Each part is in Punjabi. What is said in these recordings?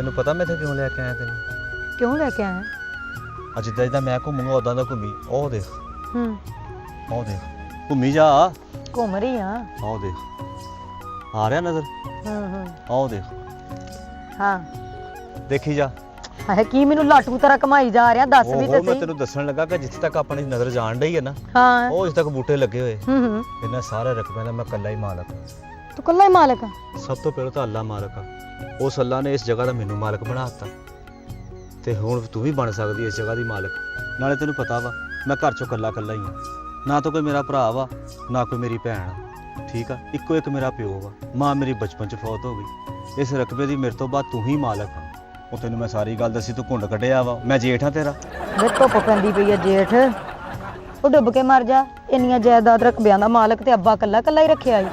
ਤੈਨੂੰ ਪਤਾ ਮੈਂ ਇੱਥੇ ਕਿਉਂ ਲੈ ਕੇ ਆਇਆ ਤੈਨੂੰ? ਕਿਉਂ ਲੈ ਕੇ ਆਇਆ? ਅੱਜ ਜਿੱਦਾਂ ਜਿੱਦਾਂ ਮੈਂ ਘੁੰਮੂਗਾ ਉਦਾਂ ਦਾ ਘੁੰਮੀ। ਉਹ ਦੇਖ, ਉਹ ਦੇਖ, ਘੁੰਮੀ ਜਾ। ਘੁੰਮ ਰਹੀ ਆ। ਉਹ ਦੇਖ, ਆ ਰਿਹਾ ਨਜ਼ਰ? ਉਹ ਦੇਖ, ਹਾਂ ਦੇਖੀ ਜਾ। ਹੈ ਕੀ ਮੈਨੂੰ ਲਾਟੂ ਤਰ੍ਹਾਂ ਕਮਾਈ ਜਾ ਰਿਹਾ, ਦੱਸ ਵੀ ਤੇ ਮੈਂ ਸਹੀ। ਤੈਨੂੰ ਦੱਸਣ ਲੱਗਾ ਕਿ ਜਿੱਥੇ ਤੱਕ ਆਪਣੀ ਨਜ਼ਰ ਜਾਣ ਡਈ ਹੈ ਨਾ, ਹਾਂ ਉਹ ਜਿੱਥੇ ਤੱਕ ਬੂਟੇ ਲੱਗੇ ਹੋਏ, ਇਹਨਾਂ ਸਾਰੇ ਰਕਬਿਆਂ ਦਾ ਮੈਂ ਇਕੱਲਾ ਹੀ ਮਾਲਕ ਹਾਂ। ਤੂੰ ਕੱਲਾ ਹੀ ਮਾਲਕ ਆ? ਸਭ ਤੋਂ ਪਹਿਲਾਂ ਤਾਂ ਅੱਲਾ ਮਾਲਕ ਆ। ਉਸ ਅੱਲਾ ਨੇ ਇਸ ਜਗ੍ਹਾ ਦਾ ਮੈਨੂੰ ਮਾਲਕ ਬਣਾ ਦਿੱਤਾ, ਤੇ ਹੁਣ ਤੂੰ ਵੀ ਬਣ ਸਕਦੀ ਇਸ ਜਗ੍ਹਾ ਦੀ ਮਾਲਕ। ਨਾਲੇ ਤੈਨੂੰ ਪਤਾ ਵਾ ਮੈਂ ਘਰ ਚੋਂ ਇਕੱਲਾ ਇਕੱਲਾ ਹੀ ਹਾਂ, ਨਾ ਤਾਂ ਕੋਈ ਮੇਰਾ ਭਰਾ ਵਾ ਨਾ ਕੋਈ ਮੇਰੀ ਭੈਣ ਆ, ਠੀਕ ਆ। ਇੱਕੋ ਇੱਕ ਮੇਰਾ ਪਿਓ ਵਾ, ਮਾਂ ਮੇਰੀ ਬਚਪਨ 'ਚ ਫੌਤ ਹੋ ਗਈ। ਇਸ ਰਕਬੇ ਦੀ ਮੇਰੇ ਤੋਂ ਬਾਅਦ ਤੂੰ ਹੀ ਮਾਲਕ ਆ। ਉਹ ਤੈਨੂੰ ਮੈਂ ਸਾਰੀ ਗੱਲ ਦੱਸੀ, ਤੂੰ ਘੁੰਡ ਕੱਢਿਆ ਵਾ। ਮੈਂ ਜੇਠ ਹਾਂ ਤੇਰਾ। ਵੇ ਧੁੱਪ ਪੈਂਦੀ ਪਈ ਆ ਜੇਠ, ਉਹ ਡੁੱਬ ਕੇ ਮਰ ਜਾ। ਇੰਨੀਆਂ ਜਾਇਦਾਦ ਰਕਬਿਆਂ ਦਾ ਮਾਲਕ ਤੇ ਅੱਬਾ ਕੱਲਾ ਕੱਲਾ ਹੀ ਰੱਖਿਆ ਈ।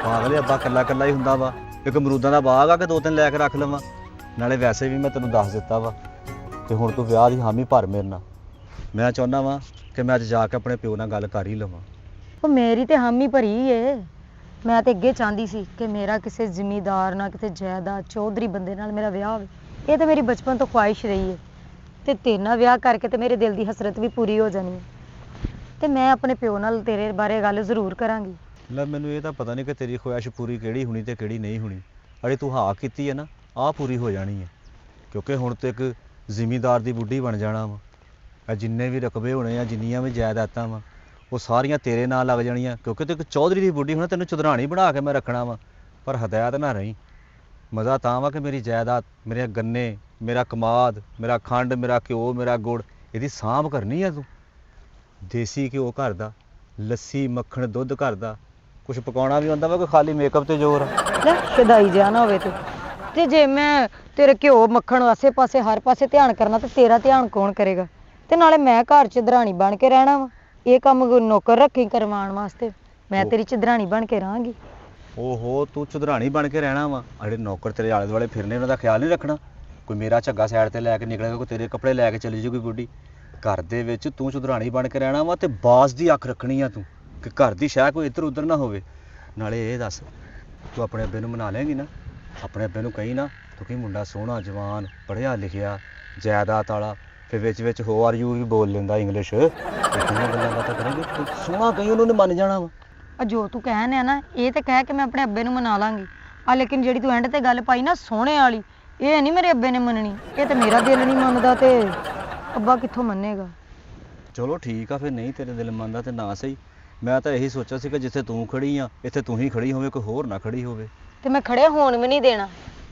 ਪਾਗਲੇ, ਅੱਬਾ ਕੱਲਾ ਕੱਲਾ ਹੀ ਹੁੰਦਾ ਵਾ। ਇੱਕ ਅਮਰੂਦਾਂ ਦਾ ਬਾਗ ਆ ਕਿ ਦੋ ਤਿੰਨ ਲੈ ਕੇ ਰੱਖ ਲਵਾਂ। ਨਾਲੇ ਵੈਸੇ ਵੀ ਮੈਂ ਤੈਨੂੰ ਦੱਸ ਦਿੱਤਾ ਵਾ ਕਿ ਹੁਣ ਤੂੰ ਵਿਆਹ ਦੀ ਹਾਮੀ ਭਰ ਮੇਰੇ ਨਾਲ। ਮੈਂ ਚਾਹੁੰਦਾ ਵਾਂ ਕਿ ਮੈਂ ਅੱਜ ਜਾ ਕੇ ਆਪਣੇ ਪਿਓ ਨਾਲ ਗੱਲ ਕਰ ਹੀ ਲਵਾਂ। ਉਹ ਮੇਰੀ ਤੇ ਹਾਮੀ ਭਰੀ ਏ। ਮੈਂ ਤੇ ਅੱਗੇ ਚਾਹੁੰਦੀ ਸੀ ਕਿ ਮੇਰਾ ਕਿਸੇ ਜ਼ਿਮੀਂਦਾਰ ਨਾਲ, ਕਿਸੇ ਜਾਇਦਾਦ ਚੌਧਰੀ ਬੰਦੇ ਨਾਲ ਮੇਰਾ ਵਿਆਹ ਹੋਵੇ। ਇਹ ਤਾਂ ਮੇਰੀ ਬਚਪਨ ਤੋਂ ਖੁਆਇਸ਼ ਰਹੀ ਹੈ, ਤੇ ਤੇਰੇ ਨਾਲ ਵਿਆਹ ਕਰਕੇ ਤੇ ਮੇਰੇ ਦਿਲ ਦੀ ਹਸਰਤ ਵੀ ਪੂਰੀ ਹੋ ਜਾਣੀ ਹੈ। ਤੇ ਮੈਂ ਆਪਣੇ ਪਿਓ ਨਾਲ ਤੇਰੇ ਬਾਰੇ ਗੱਲ ਜ਼ਰੂਰ ਕਰਾਂਗੀ। ਲੈ ਮੈਨੂੰ ਇਹ ਤਾਂ ਪਤਾ ਨਹੀਂ ਕਿ ਤੇਰੀ ਖੁਆਇਸ਼ ਪੂਰੀ ਕਿਹੜੀ ਹੋਣੀ ਤੇ ਕਿਹੜੀ ਨਹੀਂ ਹੋਣੀ। ਅਰੇ ਤੂੰ ਹਾਂ ਕੀਤੀ ਹੈ ਨਾ, ਆਹ ਪੂਰੀ ਹੋ ਜਾਣੀ ਹੈ। ਕਿਉਂਕਿ ਹੁਣ ਤੇ ਇੱਕ ਜ਼ਿਮੀਂਦਾਰ ਦੀ ਬੁੱਢੀ ਬਣ ਜਾਣਾ ਵਾ। ਇਹ ਜਿੰਨੇ ਵੀ ਰਕਬੇ ਹੋਣੇ ਆ, ਜਿੰਨੀਆਂ ਵੀ ਜਾਇਦਾਦਾਂ ਵਾ, ਉਹ ਸਾਰੀਆਂ ਤੇਰੇ ਨਾਲ ਲੱਗ ਜਾਣੀਆਂ। ਕਿਉਂਕਿ ਤੂੰ ਇੱਕ ਚੌਧਰੀ ਦੀ ਬੁੱਢੀ ਹੋਣਾ, ਤੈਨੂੰ ਚੁਦਰਾਣੀ ਬਣਾ ਕੇ ਮੈਂ ਰੱਖਣਾ ਵਾ। ਪਰ ਹਦਾਇਤ ਨਾ ਰਹੀ। ਮਜ਼ਾ ਤਾਂ ਵਾ ਕਿ ਮੇਰੀ ਜਾਇਦਾਦ, ਮੇਰੇ ਗੰਨੇ, ਮੇਰਾ ਕਮਾਦ, ਮੇਰਾ ਖੰਡ, ਮੇਰਾ ਘਿਓ, ਮੇਰਾ ਗੁੜ, ਇਹਦੀ ਸਾਂਭ ਕਰਨੀ ਆ ਤੂੰ। ਦੇਸੀ ਘਿਓ ਘਰ ਦਾ, ਲੱਸੀ ਮੱਖਣ ਦੁੱਧ ਘਰ ਦਾ। ਕੁਛ ਪਕਾਉਣਾ ਵੀ ਹੁੰਦਾ ਵਾ ਕਿ ਖਾਲੀ ਮੇਕਅਪ ਤੇ ਜ਼ੋਰ ਆ? ਲੈ ਸ਼ਦਾਈ ਜਿਹਾ ਨਾ ਹੋਵੇ ਤੇ ਜੇ ਮੈਂ ਤੇਰੇ ਘਿਓ ਮੱਖਣ ਆਸੇ ਪਾਸੇ ਹਰ ਪਾਸੇ ਧਿਆਨ ਕਰਨਾ ਤੇ ਤੇਰਾ ਧਿਆਨ ਕੌਣ ਕਰੇਗਾ? ਤੇ ਨਾਲੇ ਮੈਂ ਘਰ ਚ ਦਰਾਣੀ ਬਣ ਕੇ ਰਹਿਣਾ ਵਾ। ਇਹ ਕੰਮ ਨੌਕਰ ਰੱਖੀ ਕਰਵਾਉਣ ਵਾਸਤੇ? ਮੈਂ ਤੇਰੀ ਚਦਰਾਣੀ ਬਣ ਕੇ ਰਹਾਂਗੀ। ਓਹੋ, ਤੂੰ ਚੁਦਰਾਣੀ ਬਣ ਕੇ ਰਹਿਣਾ ਵਾ? ਜਿਹੜੇ ਨੌਕਰ ਤੇਰੇ ਆਲੇ ਦੁਆਲੇ ਫਿਰਨੇ ਉਹਨਾਂ ਦਾ ਖਿਆਲ ਨਹੀਂ ਰੱਖਣਾ? ਕੋਈ ਮੇਰਾ ਝੱਗਾ ਸਾਈਡ ਤੇ ਲੈ ਕੇ ਨਿਕਲੇਗਾ, ਕੋਈ ਤੇਰੇ ਕੱਪੜੇ ਲੈ ਕੇ ਚਲੀ ਜੂਗੀ ਬੁੱਢੀ। ਘਰ ਦੇ ਵਿੱਚ ਤੂੰ ਚੁਦਰਾਣੀ ਬਣ ਕੇ ਰਹਿਣਾ ਵਾ, ਤੇ ਬਾਸ ਦੀ ਅੱਖ ਰੱਖਣੀ ਆ ਤੂੰ ਕਿ ਘਰ ਦੀ ਸ਼ਾਇਦ ਕੋਈ ਇੱਧਰ ਉੱਧਰ ਨਾ ਹੋਵੇ। ਨਾਲੇ ਇਹ ਦੱਸ, ਤੂੰ ਆਪਣੇ ਅੱਬੇ ਨੂੰ ਮਨਾ ਲੇਂਗੀ ਨਾ? ਆਪਣੇ ਅੱਬੇ ਨੂੰ ਕਹੀ ਨਾ ਤੂੰ ਕਿ ਮੁੰਡਾ ਸੋਹਣਾ, ਜਵਾਨ, ਪੜ੍ਹਿਆ ਲਿਖਿਆ, ਜਾਇਦਾਦ ਵਾਲਾ। ਫਿਰ ਵਿੱਚ ਹੋ ਆਰ ਯੂ ਵੀ ਬੋਲ ਲੈਂਦਾ ਇੰਗਲਿਸ਼। ਗੱਲਾਂ ਬਾਤਾਂ ਕਰੇਂਗੇ, ਤੂੰ ਸੋਹਣਾ ਕਹੀ, ਉਹਨੂੰ ਨੇ ਮੰਨ ਜਾਣਾ ਵਾ। ਜੋ ਤੂੰ ਕਹਿਣ ਆ ਨਾ, ਇਹ ਤੇ ਕਹਿ ਕੇ ਮੈਂ ਆਪਣੇ ਅੱਬੇ ਨੂੰ ਮਨਾ ਲਾਂਗੀ ਆ। ਲੇਕਿਨ ਜਿਹੜੀ ਤੂੰ ਐਂਡ ਤੇ ਗੱਲ ਪਾਈ ਨਾ ਸੋਹਣੇ ਵਾਲੀ, ਇਹ ਨਹੀਂ ਮੇਰੇ ਅੱਬੇ ਨੇ ਮੰਨਣੀ। ਇਹ ਤੇ ਮੇਰਾ ਦਿਲ ਨਹੀਂ ਮੰਨਦਾ, ਤੇ ਅੱਬਾ ਕਿੱਥੋਂ ਮੰਨੇਗਾ? ਚਲੋ ਠੀਕ ਆ, ਫਿਰ ਨਹੀਂ ਤੇਰੇ ਦਿਲ ਮੰਨਦਾ ਤੇ ਨਾ ਸਹੀ। ਮੈਂ ਤਾਂ ਇਹੀ ਸੋਚਿਆ ਸੀ ਕਿ ਜਿੱਥੇ ਤੂੰ ਖੜੀ ਆ, ਇੱਥੇ ਤੂੰ ਹੀ ਖੜੀ ਹੋਵੇ, ਕੋਈ ਹੋਰ ਨਾ ਖੜੀ ਹੋਵੇ। ਤੇ ਮੈਂ ਖੜੇ ਹੋਣ ਵੀ ਨਹੀਂ ਦੇਣਾ।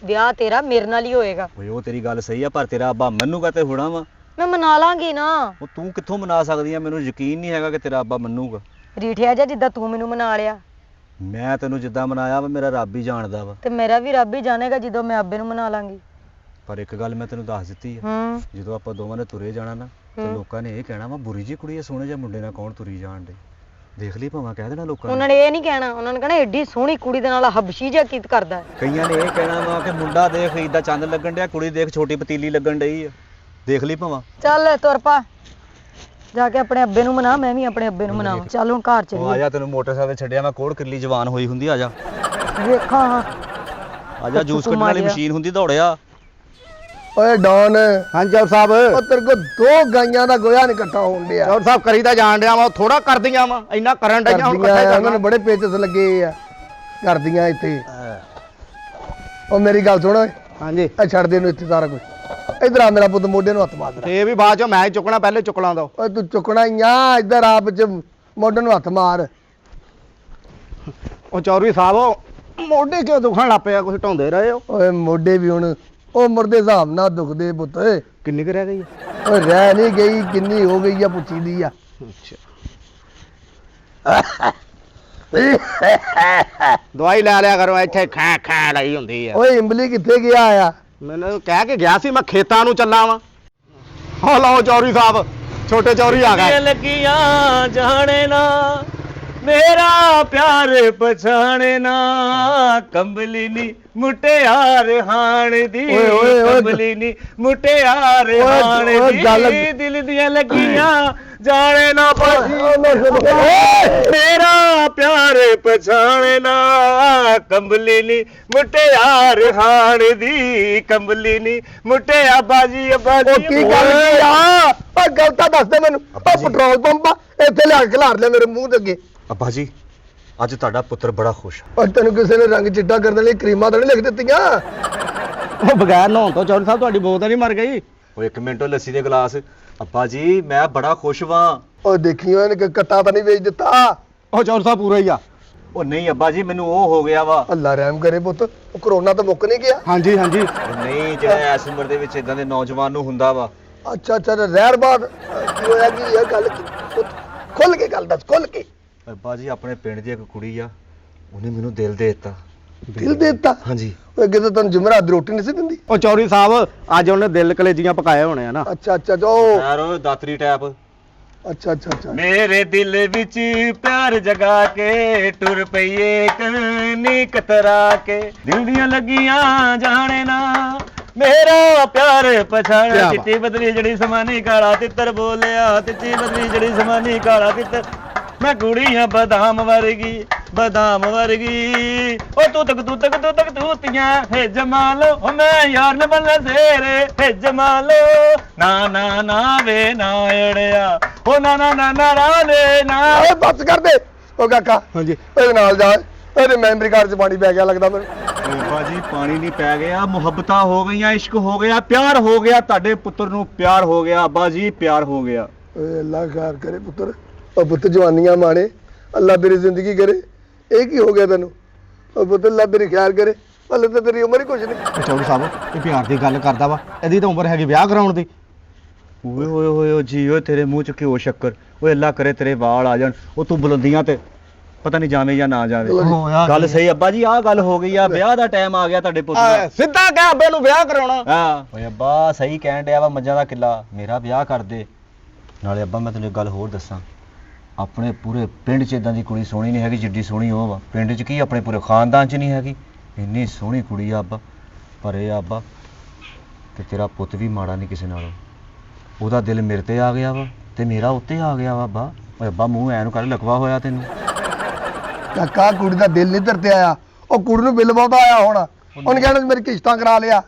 ਵਿਆਹ ਤੇਰਾ ਮੇਰੇ ਨਾਲ ਹੀ ਹੋਏਗਾ। ਓਏ ਉਹ ਤੇਰੀ ਗੱਲ ਸਹੀ ਆ, ਪਰ ਤੇਰਾ ਅੱਬਾ ਮੰਨੂਗਾ ਤੇ ਹੋਣਾ ਵਾ। ਮੈਂ ਮਨਾ ਲਾਂਗੀ ਨਾ। ਉਹ ਤੂੰ ਕਿੱਥੋਂ ਮਨਾ ਸਕਦੀ ਆ? ਮੈਨੂੰ ਯਕੀਨ ਨਹੀਂ ਹੈਗਾ ਕਿ ਤੇਰਾ ਅੱਬਾ ਮੰਨੂਗਾ। ਰੀਠਿਆ ਜਾ ਜਿੱਦਾਂ ਤੂੰ ਮੈਨੂੰ ਮਨਾ ਲਿਆ। ਮੈਂ ਤੈਨੂੰ ਜਿੱਦਾਂ ਮਨਾਇਆ ਵਾ, ਮੇਰਾ ਰੱਬ ਹੀ ਜਾਣਦਾ ਵਾ। ਤੇ ਮੇਰਾ ਵੀ ਰੱਬ ਹੀ ਜਾਣੇਗਾ ਜਦੋਂ ਮੈਂ ਅੱਬੇ ਨੂੰ ਮਨਾ ਲਾਂਗੀ। ਪਰ ਇੱਕ ਗੱਲ ਮੈਂ ਤੈਨੂੰ ਦੱਸ ਦਿੱਤੀ ਆ, ਜਦੋਂ ਆਪਾਂ ਦੋਵਾਂ ਨੇ ਤੁਰੇ ਜਾਣਾ ਨਾ, ਤੇ ਲੋਕਾਂ ਨੇ ਇਹ ਕਹਿਣਾ ਵਾ ਬੁਰੀ ਜੀ ਕੁੜੀ ਆ, ਸੋਹਣੇ ਜਿਹੇ ਮੁੰਡੇ ਨਾਲ ਕੌਣ ਤੁਰੀ ਜਾਣ ਡੇ। ਦੇਖ ਲਈ ਭਾਵੇਂ ਕਹਿ ਦੇਣਾ ਲੋਕਾਂ ਨੇ। ਉਹਨਾਂ ਨੇ ਇਹ ਨਹੀਂ ਕਹਿਣਾ, ਉਹਨਾਂ ਨੇ ਕਹਿਣਾ ਏਡੀ ਸੋਹਣੀ ਕੁੜੀ ਦੇ ਨਾਲ ਹਬਸ਼ੀ ਜਿਹਾ ਕੀ ਕਰਦਾ ਹੈ। ਕਈਆਂ ਨੇ ਇਹ ਕਹਿਣਾ ਵਾ ਕਿ ਮੁੰਡਾ ਦੇਖ ਏਦਾਂ ਚੰਦ ਲੱਗਣ ਡਿਆ, ਕੁੜੀ ਦੇਖ ਛੋਟੀ ਪਤੀਲੀ ਲੱਗਣ ਡਈ ਆ। ਦੇਖ ਲਈ ਭਾਵੇਂ। ਚੱਲ ਤੁਰ ਪਾ, ਜਾ ਕੇ ਆਪਣੇ ਅੱਬੇ ਨੂੰ ਮਨਾ, ਮੈਂ ਵੀ ਆਪਣੇ ਅੱਬੇ ਨੂੰ ਮਨਾਵਾਂ। ਚੱਲ ਹੁਣ ਘਰ ਚੱਲੀਏ। ਆ ਜਾ, ਤੈਨੂੰ ਮੋਟਰਸਾਈਕਲ ਛੱਡਿਆ ਮੈਂ, ਕੋੜ ਕਿਰਲੀ ਜਵਾਨ ਹੋਈ ਹੁੰਦੀ। ਆ ਜਾ, ਵੇਖਾਂ ਹਾਂ। ਆ ਜਾ, ਜੂਸ ਕੱਢਣ ਵਾਲੀ ਮਸ਼ੀਨ ਹੁੰਦੀ, ਦੌੜਿਆ। ਓਏ ਡੌਨ। ਹਾਂਜੀ ਚੌਰ ਸਾਹਿਬ। ਉਹ ਤੇਰੇ ਕੋਲ 2 ਗਾਈਆਂ ਦਾ ਗੋਇਆ ਨਹੀਂ ਇਕੱਠਾ ਹੋਣ ਡਿਆ। ਚੌਰ ਸਾਹਿਬ ਕਰੀ ਤਾਂ ਜਾਣ ਡਿਆ ਵਾ, ਥੋੜਾ ਕਰਦੀਆਂ ਵਾ, ਇੰਨਾ ਕਰਨ ਡਈਆਂ ਹੁਣ ਇਕੱਠਾ ਉਹਨਾਂ ਕਰਨਾ। ਨੇ ਬੜੇ ਪੇਚਸ ਲੱਗੇ ਆ ਕਰਦੀਆਂ ਇੱਥੇ। ਉਹ ਮੇਰੀ ਗੱਲ ਸੁਣ ਓਏ, ਹਾਂਜੀ ਆ ਛੱਡ ਦੇ ਇਹਨੂੰ ਇੱਥੇ ਸਾਰਾ ਕੁਝ। ਇਧਰ ਆ, ਮੇਰਾ ਪੁੱਤ ਮੋਢੇ ਨੂੰ ਹੱਥ ਮਾਰ ਦੇ। ਤੇ ਇਹ ਵੀ ਬਾਅਦ ਚੋਂ ਮੈਂ ਹੀ ਚੁੱਕਣਾ, ਪਹਿਲੇ ਚੁੱਕ ਲਾਂ ਦੋ। ਓਏ ਤੂੰ ਚੁੱਕਣਾ ਹੀ ਆ, ਇੱਧਰ ਆਪ ਚ ਮੋਢੇ ਨੂੰ ਹੱਥ ਮਾਰ। ਉਹ ਚੌਰੀ ਸਾਹਿਬ, ਉਹ ਮੋਢੇ ਕਿਉਂ ਦੁਖਣ ਲੱਗ ਪਿਆ? ਕੁਝ ਢਾਉਂਦੇ ਰਹੇ ਹੋ? ਓਏ ਮੋਢੇ ਵੀ ਹੁਣ ਉਹ ਉਮਰ ਦੇ ਹਿਸਾਬ ਨਾਲ ਦੁਖਦੇ ਪੁੱਤ। ਕਿੰਨੀ ਕੁ ਰਹਿ ਗਈ? ਓਏ ਰਹਿ ਨਹੀਂ ਗਈ, ਕਿੰਨੀ ਹੋ ਗਈ ਆ ਪੁੱਛੀ ਦੀ ਆ। ਦਵਾਈ ਲੈ ਲਿਆ ਕਰੋ, ਇੱਥੇ ਖਾ ਖਾ ਲਈ ਹੁੰਦੀ ਆ। ਓਏ ਇੰਬਲੀ ਕਿੱਥੇ ਗਿਆ ਆ? ਮੈਨੂੰ ਕਹਿ ਕੇ ਗਿਆ ਸੀ ਮੈਂ ਖੇਤਾਂ ਨੂੰ ਚੱਲਾਂ ਵਾਂ। ਹੋ ਲਓ ਚੌਰੀ ਸਾਹਿਬ, ਛੋਟੇ ਚੌਰੀ ਆ ਗਏ। ਲੱਗੀਆਂ ਜਾਣੇ ਨਾ मेरा प्यार पछाणे ना कंबली नी मुटियार हाण दी ओए, ओए, ओए। कंबली नी मुटियार ओए, हाण ओए, दी गल- दिल दियां लगियां जाने ना मेरा प्यार पछाणे ना कंबली नी मुटियार हाण दी कंबली नी मुटिया बाजी ਉਹ ਕੀ ਗੱਲ ਕੀ ਆ ਓ ਗੱਲ ਤਾਂ ਦੱਸ ਦੇ ਮੈਨੂੰ ਓ ਪੈਟਰੋਲ ਪੰਪ ਆ ਇੱਥੇ ਲਿਆ ਕੇ ਖਿਲਾਰ ਲਿਆ ਮੇਰੇ ਮੂੰਹ ਦੇ ਅੱਗੇ ਅੱਬਾ ਜੀ ਅੱਜ ਤੁਹਾਡਾ ਪੁੱਤਰ ਬੜਾ ਖੁਸ਼ ਆ ਓ ਤੈਨੂੰ ਕਿਸੇ ਨੇ ਰੰਗ ਚਿੱਟਾ ਕਰਨ ਲਈ ਕਰੀਮਾਂ ਤਾਂ ਨਹੀਂ ਲਿਖ ਦਿੱਤੀਆਂ ਉਹ ਬਗੈਰ ਨਹਾਉਣ ਤੋਂ ਚੌਧਰੀ ਸਾਹਿਬ ਤੁਹਾਡੀ ਬੋਤਲ ਨਹੀਂ ਮਰ ਗਈ। ਓਏ ਇੱਕ ਮਿੰਟ ਲੱਸੀ ਦੇ ਗਲਾਸ ਅੱਬਾ ਜੀ ਮੈਂ ਬੜਾ ਖੁਸ਼ ਵਾਂ ਓ ਦੇਖੀ ਉਹਨੇ ਕੱਟਾ ਤਾਂ ਨਹੀਂ ਵੇਚ ਦਿੱਤਾ ਉਹ ਚੌਧਰੀ ਸਾਹਿਬ ਪੂਰਾ ਹੀ ਆ। ਉਹ ਨਹੀਂ ਅੱਬਾ ਜੀ ਮੈਨੂੰ ਉਹ ਹੋ ਗਿਆ ਵਾ ਅੱਲਾ ਰਹਿਮ ਕਰੇ ਪੁੱਤ ਉਹ ਕਰੋਨਾ ਤਾਂ ਮੁੱਕ ਨਹੀਂ ਗਿਆ ਹਾਂਜੀ ਹਾਂਜੀ। ਉਹ ਨਹੀਂ ਜਿਹੜਾ ਇਸ ਉਮਰ ਦੇ ਵਿੱਚ ਇਦਾਂ ਦੇ ਨੌਜਵਾਨ ਨੂੰ ਹੁੰਦਾ ਵਾ ਅੱਛਾ ਅੱਛਾ ਰਹਿਰ ਬਾਦ ਕੀ ਹੋਇਆ ਕੀ ਇਹ ਗੱਲ ਪੁੱਤ ਖੁੱਲ ਕੇ ਗੱਲ ਦੱਸ ਖੁੱਲ ਕੇ ਅੱਬਾ ਜੀ ਆਪਣੇ ਪਿੰਡ ਦੀ ਇੱਕ ਕੁੜੀ ਆ ਉਹਨੇ ਮੈਨੂੰ ਦਿਲ ਦੇ ਦਿੱਤਾ ਦਿਲ ਦੇ ਦਿੱਤਾ ਹਾਂਜੀ ਉਹ ਅੱਗੇ ਤਾਂ ਤੈਨੂੰ ਜੁਮਰਾਤ ਦੀ ਰੋਟੀ ਨਹੀਂ ਸੀ ਦਿੰਦੀ ਉਹ ਚੌਧਰੀ ਸਾਹਿਬ ਅੱਜ ਉਹਨੇ ਦਿਲ ਕਲੇਜੀਆਂ ਪਕਾਏ ਹੋਣੇ ਆ ਨਾ। ਅੱਛਾ ਅੱਛਾ ਜੋ ਯਾਰ ਉਹ ਦਾਤਰੀ ਟੈਪ ਅੱਛਾ ਅੱਛਾ ਅੱਛਾ ਮੇਰੇ ਦਿਲ ਵਿੱਚ ਪਿਆਰ ਜਗਾ ਕੇ ਟੁਰ ਪਈਏ ਕਨੀ ਕਤਰਾ ਕੇ ਦਿਲ ਦੀਆਂ ਲੱਗੀਆਂ ਜਾਣੇ ਨਾ ਮੇਰਾ ਪਿਆਰ ਪਛਾਣ ਕਿਆ ਬਾਤ। ਚਿੱਟੀ ਬਦਲੀ ਜਿਹੜੀ ਸਮਾਨੀ ਕਾਲਾ ਤਿੱਤਰ ਬੋਲਿਆ ਚਿੱਟੀ ਬਦਲੀ ਜਿਹੜੀ ਸਮਾਨੀ ਕਾਲਾ ਤਿੱਤਰ ਮੈਂ ਕੁੜੀਆਂ ਬਦਾਮ ਵਰਗੀ ਓ ਤੂੰ ਤੀਆਂ ਹੈ ਜਮਾਲ ਓ ਮੈਂ ਯਾਰ ਨੇ ਬੱਲੇ ਸੇਰੇ ਹੈ ਜਮਾਲ ਨਾ ਵੇ ਨਾ ਅੜਿਆ ਓ ਨਾ ਰਾਲੇ ਨਾ ਓਏ ਬੱਸ ਕਰ ਦੇ ਓ ਕਾਕਾ ਹਾਂਜੀ। ਇਹਦੇ ਨਾਲ ਜਾ ਇਹਦੇ ਮੈਮਰੀ ਕਾਰਡ 'ਚ ਪਾਣੀ ਪੈ ਗਿਆ ਲੱਗਦਾ ਮੈਨੂੰ ਬਾਜੀ ਪਾਣੀ ਨਹੀਂ ਪੈ ਗਿਆ ਮੁਹੱਬਤਾਂ ਹੋ ਗਈਆਂ ਇਸ਼ਕ ਹੋ ਗਿਆ ਪਿਆਰ ਹੋ ਗਿਆ ਤੁਹਾਡੇ ਪੁੱਤਰ ਨੂੰ ਪਿਆਰ ਹੋ ਗਿਆ ਅੱਬਾ ਜੀ ਪਿਆਰ ਹੋ ਗਿਆ ਓਏ ਅੱਲਾ ਖੈਰ ਕਰੇ ਪੁੱਤਰ ਉਹ ਪੁੱਤ ਜਵਾਨੀਆਂ ਮਾਣੇ ਅੱਲਾ ਤੇਰੀ ਜ਼ਿੰਦਗੀ ਕਰੇ ਇਹ ਕੀ ਹੋ ਗਿਆ ਤੈਨੂੰ ਉਹ ਪੁੱਤ ਅੱਲਾ ਤੇਰੀ ਖੈਰ ਕਰੇ ਹਲੇ ਤਾਂ ਤੇਰੀ ਉਮਰ ਹੀ ਕੁਛ ਨਹੀਂ ਉਹ ਚੌਧਰੀ ਸਾਹਿਬ ਇਹ ਪਿਆਰ ਦੀ ਗੱਲ ਕਰਦਾ ਵਾ ਇਹਦੀ ਤਾਂ ਉਮਰ ਹੈਗੀ ਵਿਆਹ ਕਰਾਉਣ ਦੀ। ਓਏ ਹੋਏ ਹੋਏ ਓ ਜੀ ਓਏ ਤੇਰੇ ਮੂੰਹ ਚ ਘਿਓ ਸ਼ੱਕਰ ਓਏ ਅੱਲਾ ਕਰੇ ਤੇਰੇ ਵਾਲ ਆ ਜਾਣ ਉਹ ਤੂੰ ਬੁਲੰਦੀਆਂ ਤੇ ਪਤਾ ਨਹੀਂ ਜਾਵੇਂ ਜਾਂ ਨਾ ਜਾਵੇ ਹੋਇਆ ਗੱਲ ਸਹੀ ਅੱਬਾ ਜੀ ਆਹ ਗੱਲ ਹੋ ਗਈ ਆ ਵਿਆਹ ਦਾ ਟਾਈਮ ਆ ਗਿਆ ਤੁਹਾਡੇ ਪੁੱਤ ਦਾ ਸਿੱਧਾ ਕਹਿ ਅੱਬੇ ਨੂੰ ਵਿਆਹ ਕਰਾਉਣਾ। ਹਾਂ ਓਏ ਅੱਬਾ ਸਹੀ ਕਹਿਣ ਡਿਆ ਵਾ ਮੱਝਾਂ ਦਾ ਕਿੱਲਾ ਮੇਰਾ ਵਿਆਹ ਕਰ ਦੇ ਨਾਲੇ ਅੱਬਾ ਮੈਂ ਤੈਨੂੰ ਇੱਕ ਗੱਲ ਹੋਰ ਦੱਸਾਂ ਆਪਣੇ ਪੂਰੇ ਪਿੰਡ 'ਚ ਇਦਾਂ ਦੀ ਕੁੜੀ ਸੋਹਣੀ ਨਹੀਂ ਹੈਗੀ ਜਿੱਡੀ ਸੋਹਣੀ ਉਹ ਵਾ ਪਿੰਡ 'ਚ ਕੀ ਆਪਣੇ ਪੂਰੇ ਖਾਨਦਾਨ 'ਚ ਨਹੀਂ ਹੈਗੀ ਇੰਨੀ ਸੋਹਣੀ ਕੁੜੀ ਆ ਅੱਬਾ ਪਰ ਇਹ ਆ ਅੱਬਾ ਕਿ ਤੇਰਾ ਪੁੱਤ ਵੀ ਮਾੜਾ ਨਹੀਂ ਕਿਸੇ ਨਾਲੋਂ ਉਹਦਾ ਦਿਲ ਮੇਰੇ ਤੇ ਆ ਗਿਆ ਵਾ ਤੇ ਮੇਰਾ ਉੱਤੇ ਆ ਗਿਆ ਵਾ ਅੱਬਾ ਓਏ ਅੱਬਾ ਮੂੰਹ ਐਨ ਕਰ ਲਕਵਾ ਹੋਇਆ ਤੈਨੂੰ ਕਾਕਾ ਕੁੜੀ ਦਾ ਦਿਲ ਨਹੀਂ ਧਰਤੇ ਆਇਆ ਉਹ ਕੁੜੀ ਨੂੰ ਬਿੱਲ ਬਹੁਤਾ ਆਇਆ ਹੋਣਾ ਉਹਨੇ ਕਹਿਣਾ ਮੇਰੀ ਕਿਸ਼ਤਾਂ ਕਰਾ ਲਿਆ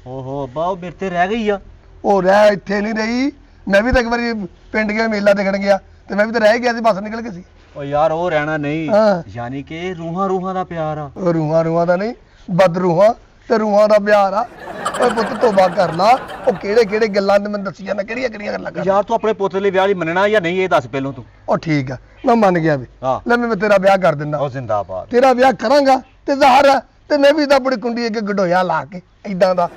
ਓਹੋ ਅੱਬਾ ਉਹ ਮੇਰੇ ਤੇ ਰਹਿ ਗਈ ਆ ਉਹ ਰਹਿ ਇੱਥੇ ਨਹੀਂ ਰਹੀ ਮੈਂ ਵੀ ਤਾਂ ਇੱਕ ਵਾਰੀ ਪਿੰਡ ਗਿਆ ਮੇਲਾ ਦੇਖਣ ਗਿਆ ਤੇ ਮੈਂ ਵੀ ਤਾਂ ਰਹਿ ਗਿਆ ਸੀ ਬੱਸ ਨਿਕਲ ਗਈ ਸੀ ਓ ਯਾਰ ਉਹ ਰਹਿਣਾ ਨਹੀਂ ਹਾਂ। ਯਾਨੀ ਕਿ ਰੂਹਾਂ ਦਾ ਪਿਆਰ ਆ ਉਹ ਰੂਹਾਂ ਦਾ ਨਹੀਂ ਬਦਰੂਹਾਂ ਤੇ ਰੂਹਾਂ ਦਾ ਪਿਆਰ ਆ ਓਏ ਪੁੱਤ ਤੋਬਾ ਕਰ ਲਾ ਉਹ ਕਿਹੜੇ ਗੱਲਾਂ ਨੇ ਮੈਨੂੰ ਦੱਸੀਆਂ ਨਾ ਕਿਹੜੀਆਂ ਗੱਲਾਂ ਕਰ ਯਾਰ ਤੂੰ ਆਪਣੇ ਪੁੱਤ ਲਈ ਵਿਆਹ ਲਈ ਮੰਨਣਾ ਜਾਂ ਨਹੀਂ ਇਹ ਦੱਸ ਪਹਿਲੋਂ ਤੂੰ ਉਹ ਠੀਕ ਆ ਮੈਂ ਮੰਨ ਗਿਆ ਵੀ ਹਾਂ ਲੈ ਮੈਂ ਤੇਰਾ ਵਿਆਹ ਕਰ ਦਿੰਦਾ ਉਹ ਜ਼ਿੰਦਾਬਾਦ ਤੇਰਾ ਵਿਆਹ ਕਰਾਂਗਾ ਤੇ ਜ਼ਾਹਰ ਆ ਤੇ ਮੈਂ ਵੀ ਤਾਂ ਆਪਣੀ ਕੁੰਡੀ ਅੱਗੇ ਗਡੋਇਆ ਲਾ ਕੇ ਐਦਾਂ ਦਾ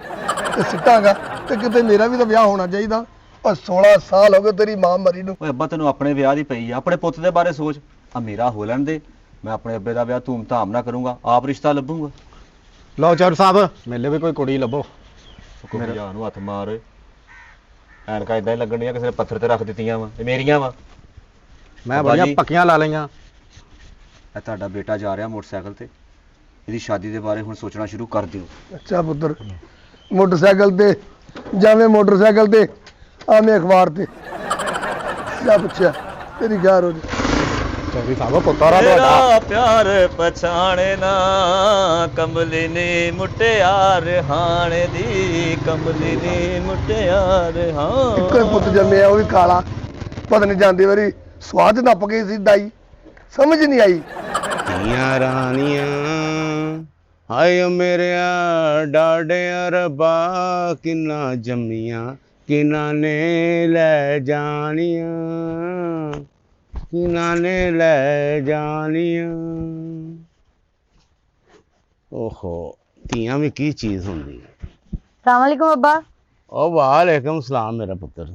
ਤੇ ਸਿੱਟਾਂਗਾ ਤੇ ਕਿਤੇ ਮੇਰਾ ਵੀ ਤਾਂ ਵਿਆਹ ਹੋਣਾ ਚਾਹੀਦਾ ਉਹ 16 ਸਾਲ ਹੋ ਗਏ ਤੇਰੀ ਮਾਂ ਮਰੀ ਨੂੰ ਓਏ ਅੱਬਾ ਤੈਨੂੰ ਆਪਣੇ ਵਿਆਹ ਦੀ ਪਈ ਆ ਆਪਣੇ ਪੁੱਤ ਦੇ ਬਾਰੇ ਸੋਚ ਆ ਮੇਰਾ ਹੋ ਲੈਣ ਦੇ ਮੈਂ ਆਪਣੇ ਅੱਬੇ ਦਾ ਵਿਆਹ ਧੂਮ-ਧਾਮ ਨਾਲ ਕਰੂੰਗਾ ਆਪ ਰਿਸ਼ਤਾ ਲੱਭੂੰਗਾ ਲਓ ਚੌਧਰੀ ਸਾਹਿਬ ਮੇਲੇ ਵੀ ਕੋਈ ਕੁੜੀ ਲੱਭੋ। ਮੇਰੇ ਜਾਨ ਨੂੰ ਹੱਥ ਮਾਰ ਓਏ ਐਨਕਾਂ ਇਦਾਂ ਹੀ ਲੱਗਣੀਆਂ ਕਿਸੇ ਨੇ ਪੱਥਰ ਤੇ ਰੱਖ ਦਿੱਤੀਆਂ ਵਾ ਇਹ ਮੇਰੀਆਂ ਵਾ ਮੈਂ ਅੱਬਾ ਬੜੀਆਂ ਜੀ। ਪੱਕੀਆਂ ਲਾ ਲਈਆਂ। ਇਹ ਤੁਹਾਡਾ ਬੇਟਾ ਜਾ ਰਿਹਾ ਮੋਟਰਸਾਈਕਲ ਤੇ ਇਹਦੀ ਸ਼ਾਦੀ ਦੇ ਬਾਰੇ ਹੁਣ ਸੋਚਣਾ ਸ਼ੁਰੂ ਕਰ ਦਿਓ ਅੱਛਾ ਪੁੱਤਰ ਮੋਟਰਸਾਈਕਲ ਤੇ ਜਾਵੇਂ ਮੋਟਰਸਾਈਕਲ ਤੇ ਆਵੇਂ ਅਖਬਾਰ ਤੇ ਕਿਆ ਪੁੱਛਿਆ ਤੇਰੀ ਖੈਰ ਹੋ ਜੀ ਚੌਧਰੀ ਸਾਹਿਬ ਪੁੱਤਰਾ ਤੁਹਾਡਾ ਪਿਆਰ ਪਛਾਣੇ ਨਾ ਕਮਲੀ ਨੀ ਮੁਟਿਆਰ ਹਾਣ ਦੀ ਕਮਲੀ ਨੀ ਮੁਟਿਆਰ ਇੱਕੋ ਹੀ ਪੁੱਤ ਜੰਮਿਆ ਉਹ ਵੀ ਕਾਲਾ ਪਤਾ ਨਹੀਂ ਜਾਂਦੀ ਵਾਰੀ ਸਵਾਦ ਨੱਪ ਗਈ ਸੀ ਦਾਈ ਸਮਝ ਨਹੀਂ ਆਈ ਧੀਆਂ ਰਾਣੀਆਂ ਹਾਏ ਓ ਮੇਰਿਆ ਡਾਡਿਆਂ ਰੱਬਾ ਕਿੰਨਾ ਜੰਮੀਆਂ ਕਿਨਾਂ ਨੇ ਲੈ ਜਾਣੀਆਂ ਕਿਨਾਂ ਨੇ ਲੈ ਜਾਣੀਆਂ। ਓਹੋ ਧੀਆਂ ਵੀ ਕੀ ਚੀਜ਼ ਹੁੰਦੀ ਹੈ। ਸਲਾਮ ਅਲੈਕੁਮ ਅੱਬਾ। ਓ ਵਾਲੇਕਮ ਸਲਾਮ ਮੇਰਾ ਪੁੱਤਰ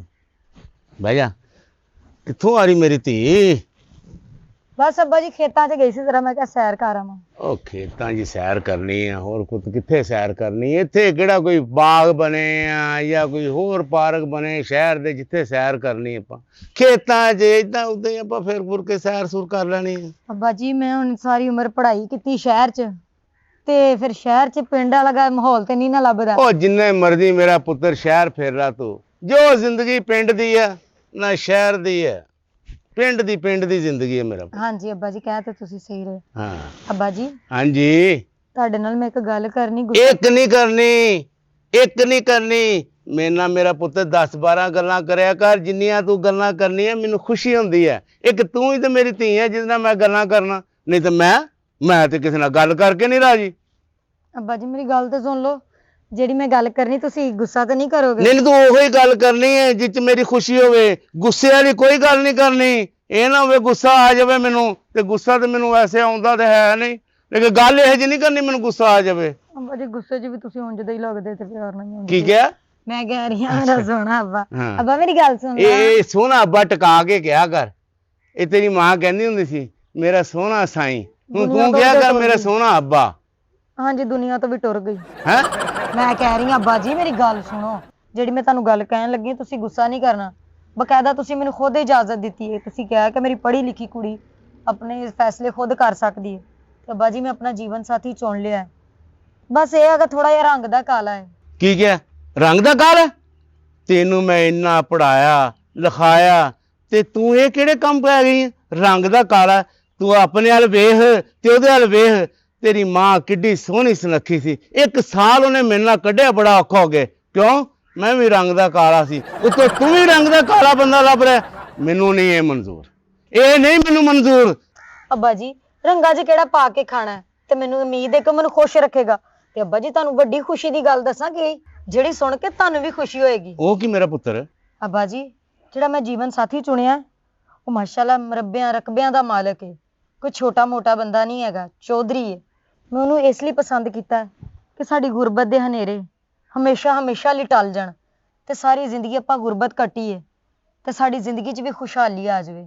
ਬਹਿ ਜਾ। ਕਿੱਥੋਂ ਆ ਰਹੀ ਮੇਰੀ ਧੀ? ਬਸ ਅੱਬਾ ਜੀ ਖੇਤਾਂ 'ਚ ਗਈ ਸੀ ਜ਼ਰਾ, ਮੈਂ ਕਿਹਾ ਸੈਰ ਕਰ ਆਵਾਂ। ਉਹ ਖੇਤਾਂ 'ਚ ਸੈਰ ਕਰਨੀ ਆ, ਹੋਰ ਕੁਝ ਕਿੱਥੇ ਸੈਰ ਕਰਨੀ? ਇੱਥੇ ਕਿਹੜਾ ਕੋਈ ਬਾਗ ਬਣੇ ਆ ਜਾਂ ਕੋਈ ਹੋਰ ਪਾਰਕ ਬਣੇ ਸ਼ਹਿਰ ਦੇ ਜਿੱਥੇ ਸੈਰ ਕਰਨੀ? ਆਪਾਂ ਖੇਤਾਂ 'ਚ ਇਦਾਂ ਉਦਾਂ ਹੀ ਆਪਾਂ ਫਿਰ ਫੁਰ ਕੇ ਸੈਰ ਸੁਰ ਕਰ ਲੈਣੀ ਆ। ਅੱਬਾ ਜੀ ਮੈਂ ਹੁਣ ਸਾਰੀ ਉਮਰ ਪੜ੍ਹਾਈ ਕੀਤੀ ਸ਼ਹਿਰ 'ਚ, ਤੇ ਫਿਰ ਸ਼ਹਿਰ 'ਚ ਪਿੰਡ ਵਾਲਾ ਮਾਹੌਲ ਤੇ ਨਹੀਂ ਨਾ ਲੱਭਦਾ। ਉਹ ਜਿੰਨੇ ਮਰਜ਼ੀ ਮੇਰਾ ਪੁੱਤਰ ਸ਼ਹਿਰ ਫਿਰ ਰਾ ਤੂੰ, ਜੋ ਜ਼ਿੰਦਗੀ ਪਿੰਡ ਦੀ ਆ ਨਾ ਸ਼ਹਿਰ ਦੀ ਹੈ, ਪਿੰਡ ਦੀ ਜ਼ਿੰਦਗੀ ਹੈ ਮੇਰਾ ਪੁੱਤ। ਹਾਂਜੀ ਅੱਬਾ ਜੀ, ਕਹਿ ਤੇ ਤੁਸੀਂ ਸਹੀ ਰਹੇ। ਹਾਂ ਅੱਬਾ ਜੀ ਹਾਂਜੀ, ਤੁਹਾਡੇ ਨਾਲ ਮੈਂ ਇੱਕ ਗੱਲ ਕਰਨੀ। ਇੱਕ ਨਹੀਂ ਕਰਨੀ ਮੇਰੇ ਨਾਲ ਮੇਰਾ ਪੁੱਤ 10-12 ਗੱਲਾਂ ਕਰਿਆ ਕਰ, ਜਿੰਨੀਆਂ ਤੂੰ ਗੱਲਾਂ ਕਰਨੀਆਂ ਮੈਨੂੰ ਖੁਸ਼ੀ ਹੁੰਦੀ ਹੈ। ਇੱਕ ਤੂੰ ਹੀ ਤੇ ਮੇਰੀ ਧੀ ਹੈ ਜਿਸ ਨਾਲ ਮੈਂ ਗੱਲਾਂ ਕਰਨਾ, ਨਹੀਂ ਤੇ ਮੈਂ ਤੇ ਕਿਸੇ ਨਾਲ ਗੱਲ ਕਰਕੇ ਨਹੀਂ ਰਾਜੀ। ਅੱਬਾ ਜੀ ਮੇਰੀ ਗੱਲ ਤੇ ਸੁਣ ਲਓ, ਜਿਹੜੀ ਮੈਂ ਗੱਲ ਕਰਨੀ ਤੁਸੀਂ ਗੁੱਸਾ ਤਾਂ ਨਹੀਂ ਕਰੋਗੇ? ਨਹੀਂ ਤੂੰ ਉਹੀ ਗੱਲ ਕਰਨੀ ਹੈ ਜਿਸ 'ਚ ਮੇਰੀ ਖੁਸ਼ੀ ਹੋਵੇ, ਗੁੱਸੇ ਵਾਲੀ ਕੋਈ ਗੱਲ ਨਹੀਂ ਕਰਨੀ। ਇਹ ਨਾ ਹੋਵੇ ਗੁੱਸਾ ਆ ਜਾਵੇ ਮੈਨੂੰ, ਤੇ ਗੁੱਸਾ ਤੇ ਮੈਨੂੰ ਵੈਸੇ ਆਉਂਦਾ ਤੇ ਹੈ ਨਹੀਂ, ਲੇਕਿਨ ਗੱਲ ਇਹ ਜਿਹੀ ਨਹੀਂ ਕਰਨੀ ਮੈਨੂੰ ਗੁੱਸਾ ਆ ਜਾਵੇ। ਅੱਬਾ ਜੀ ਗੁੱਸੇ 'ਚ ਵੀ ਤੁਸੀਂ ਉਂਝ ਦੇ ਹੀ ਲੱਗਦੇ ਤੇ ਪਿਆਰ ਨਾਲ ਨਹੀਂ। ਕੀ ਕਿਹਾ? ਮੈਂ ਕਹਿ ਰਹੀ ਹਾਂ ਮੇਰਾ ਸੋਹਣਾ ਅੱਬਾ। ਹਾਂ। ਅੱਬਾ ਮੇਰੀ ਗੱਲ ਸੁਣ ਲੈ। ਇਹ ਸੋਹਣਾ ਅੱਬਾ ਟਿਕਾ ਕੇ ਕਿਹਾ ਕਰ। ਇਹ ਤੇਰੀ ਮਾਂ ਕਹਿੰਦੀ ਹੁੰਦੀ ਸੀ ਮੇਰਾ ਸੋਹਣਾ ਸਾਈਂ, ਹੁਣ ਦੁਨੀਆ ਤੂੰ ਤੋਂ ਕਿਹਾ ਵੀ ਕਰ ਟੁਰ ਮੇਰਾ ਗਈ। ਸੋਹਣਾ ਅੱਬਾ। ਹਾਂਜੀ ਦੁਨੀਆ ਤੋਂ ਵੀ ਟੁਰ ਗਈ। ਹੈ ਮੈਂ ਕਹਿ ਰਹੀ ਹਾਂ ਅੱਬਾ ਜੀ ਮੇਰੀ ਗੱਲ ਸੁਣੋ, ਜਿਹੜੀ ਮੈਂ ਤੁਹਾਨੂੰ ਗੱਲ ਕਹਿਣ ਲੱਗੀ ਤੁਸੀਂ ਗੁੱਸਾ ਨਹੀਂ ਕਰਨਾ। ਬਕਾਇਦਾ ਤੁਸੀਂ ਮੈਨੂੰ ਖੁਦ ਇਜਾਜ਼ਤ ਦਿੱਤੀ ਹੈ, ਤੁਸੀਂ ਕਿਹਾ ਕਿ ਮੇਰੀ ਪੜ੍ਹੀ ਲਿਖੀ ਕੁੜੀ ਆਪਣੇ ਫੈਸਲੇ ਖੁਦ ਕਰ ਸਕਦੀ ਹੈ। ਤੇ ਅੱਬਾ ਜੀ ਮੈਂ ਆਪਣਾ ਜੀਵਨ ਸਾਥੀ ਚੁਣ ਲਿਆ ਹੈ। ਬਸ ਇਹ ਹੈਗਾ ਥੋੜਾ ਜਿਹਾ ਰੰਗ ਦਾ ਕਾਲਾ ਹੈ। ਕੀ ਕਿਹਾ? ਰੰਗ ਦਾ ਕਾਲਾ? ਤੈਨੂੰ ਮੈਂ ਇੰਨਾ ਪੜਾਇਆ ਲਿਖਾਇਆ ਤੇ ਤੂੰ ਇਹ ਕਿਹੜੇ ਕੰਮ ਪੈ ਗਈ? ਰੰਗ ਦਾ ਕਾਲਾ? ਤੂੰ ਆਪਣੇ ਵੱਲ ਵੇਖ ਤੇ ਉਹਦੇ ਵੱਲ ਵੇਖ। ਤੇਰੀ ਮਾਂ ਕਿੱਡੀ ਸੋਹਣੀ ਸੁਨੱਖੀ ਸੀ, 1 ਸਾਲ ਉਹਨੇ ਮੇਰੇ ਨਾਲ ਕੱਢਿਆ, ਬੜਾ ਔਖਾ ਹੋ ਗਿਆ। ਕਿਉਂ? ਮੈਂ ਵੀ ਰੰਗ ਦਾ ਕਾਲਾ ਸੀ, ਉੱਤੋਂ ਤੂੰ ਵੀ ਰੰਗ ਦਾ ਕਾਲਾ ਬੰਦਾ ਲੱਭ ਰਿਹਾ। ਮੈਨੂੰ ਨਹੀਂ ਇਹ ਮਨਜ਼ੂਰ, ਇਹ ਨਹੀਂ ਮੈਨੂੰ ਮਨਜ਼ੂਰ। ਅੱਬਾ ਜੀ ਰੰਗਾਂ 'ਚ ਕਿਹੜਾ ਪਾ ਕੇ ਖਾਣਾ ਹੈ, ਤੇ ਮੈਨੂੰ ਉਮੀਦ ਹੈ ਕਿ ਮੈਨੂੰ ਖੁਸ਼ ਰੱਖੇਗਾ। ਤੇ ਅੱਬਾ ਜੀ ਤੁਹਾਨੂੰ ਵੱਡੀ ਖੁਸ਼ੀ ਦੀ ਗੱਲ ਦੱਸਾਂ ਕਿ ਜਿਹੜੀ ਸੁਣ ਕੇ ਤੁਹਾਨੂੰ ਵੀ ਖੁਸ਼ੀ ਹੋਏਗੀ। ਉਹ ਕੀ ਮੇਰਾ ਪੁੱਤਰ? ਅੱਬਾ ਜੀ ਜਿਹੜਾ ਮੈਂ ਜੀਵਨ ਸਾਥੀ ਚੁਣਿਆ ਉਹ ਮਾਸ਼ਾਅੱਲਾ ਮਰੱਬਿਆਂ ਰਕਬਿਆਂ ਦਾ ਮਾਲਕ ਹੈ, ਕੋਈ ਛੋਟਾ ਮੋਟਾ ਬੰਦਾ ਨਹੀਂ ਹੈਗਾ, ਚੌਧਰੀ ਹੈ। ਮੈਂ ਉਹਨੂੰ ਇਸ ਲਈ ਪਸੰਦ ਕੀਤਾ ਹੈ ਕਿ ਸਾਡੀ ਗੁਰਬਤ ਦੇ ਹਨੇਰੇ ਹਮੇਸ਼ਾ ਲਈ ਟਲ ਜਾਣ, ਤੇ ਸਾਰੀ ਜ਼ਿੰਦਗੀ ਆਪਾਂ ਗੁਰਬਤ ਕੱਟੀਏ ਤੇ ਸਾਡੀ ਜ਼ਿੰਦਗੀ 'ਚ ਵੀ ਖੁਸ਼ਹਾਲੀ ਆ ਜਾਵੇ।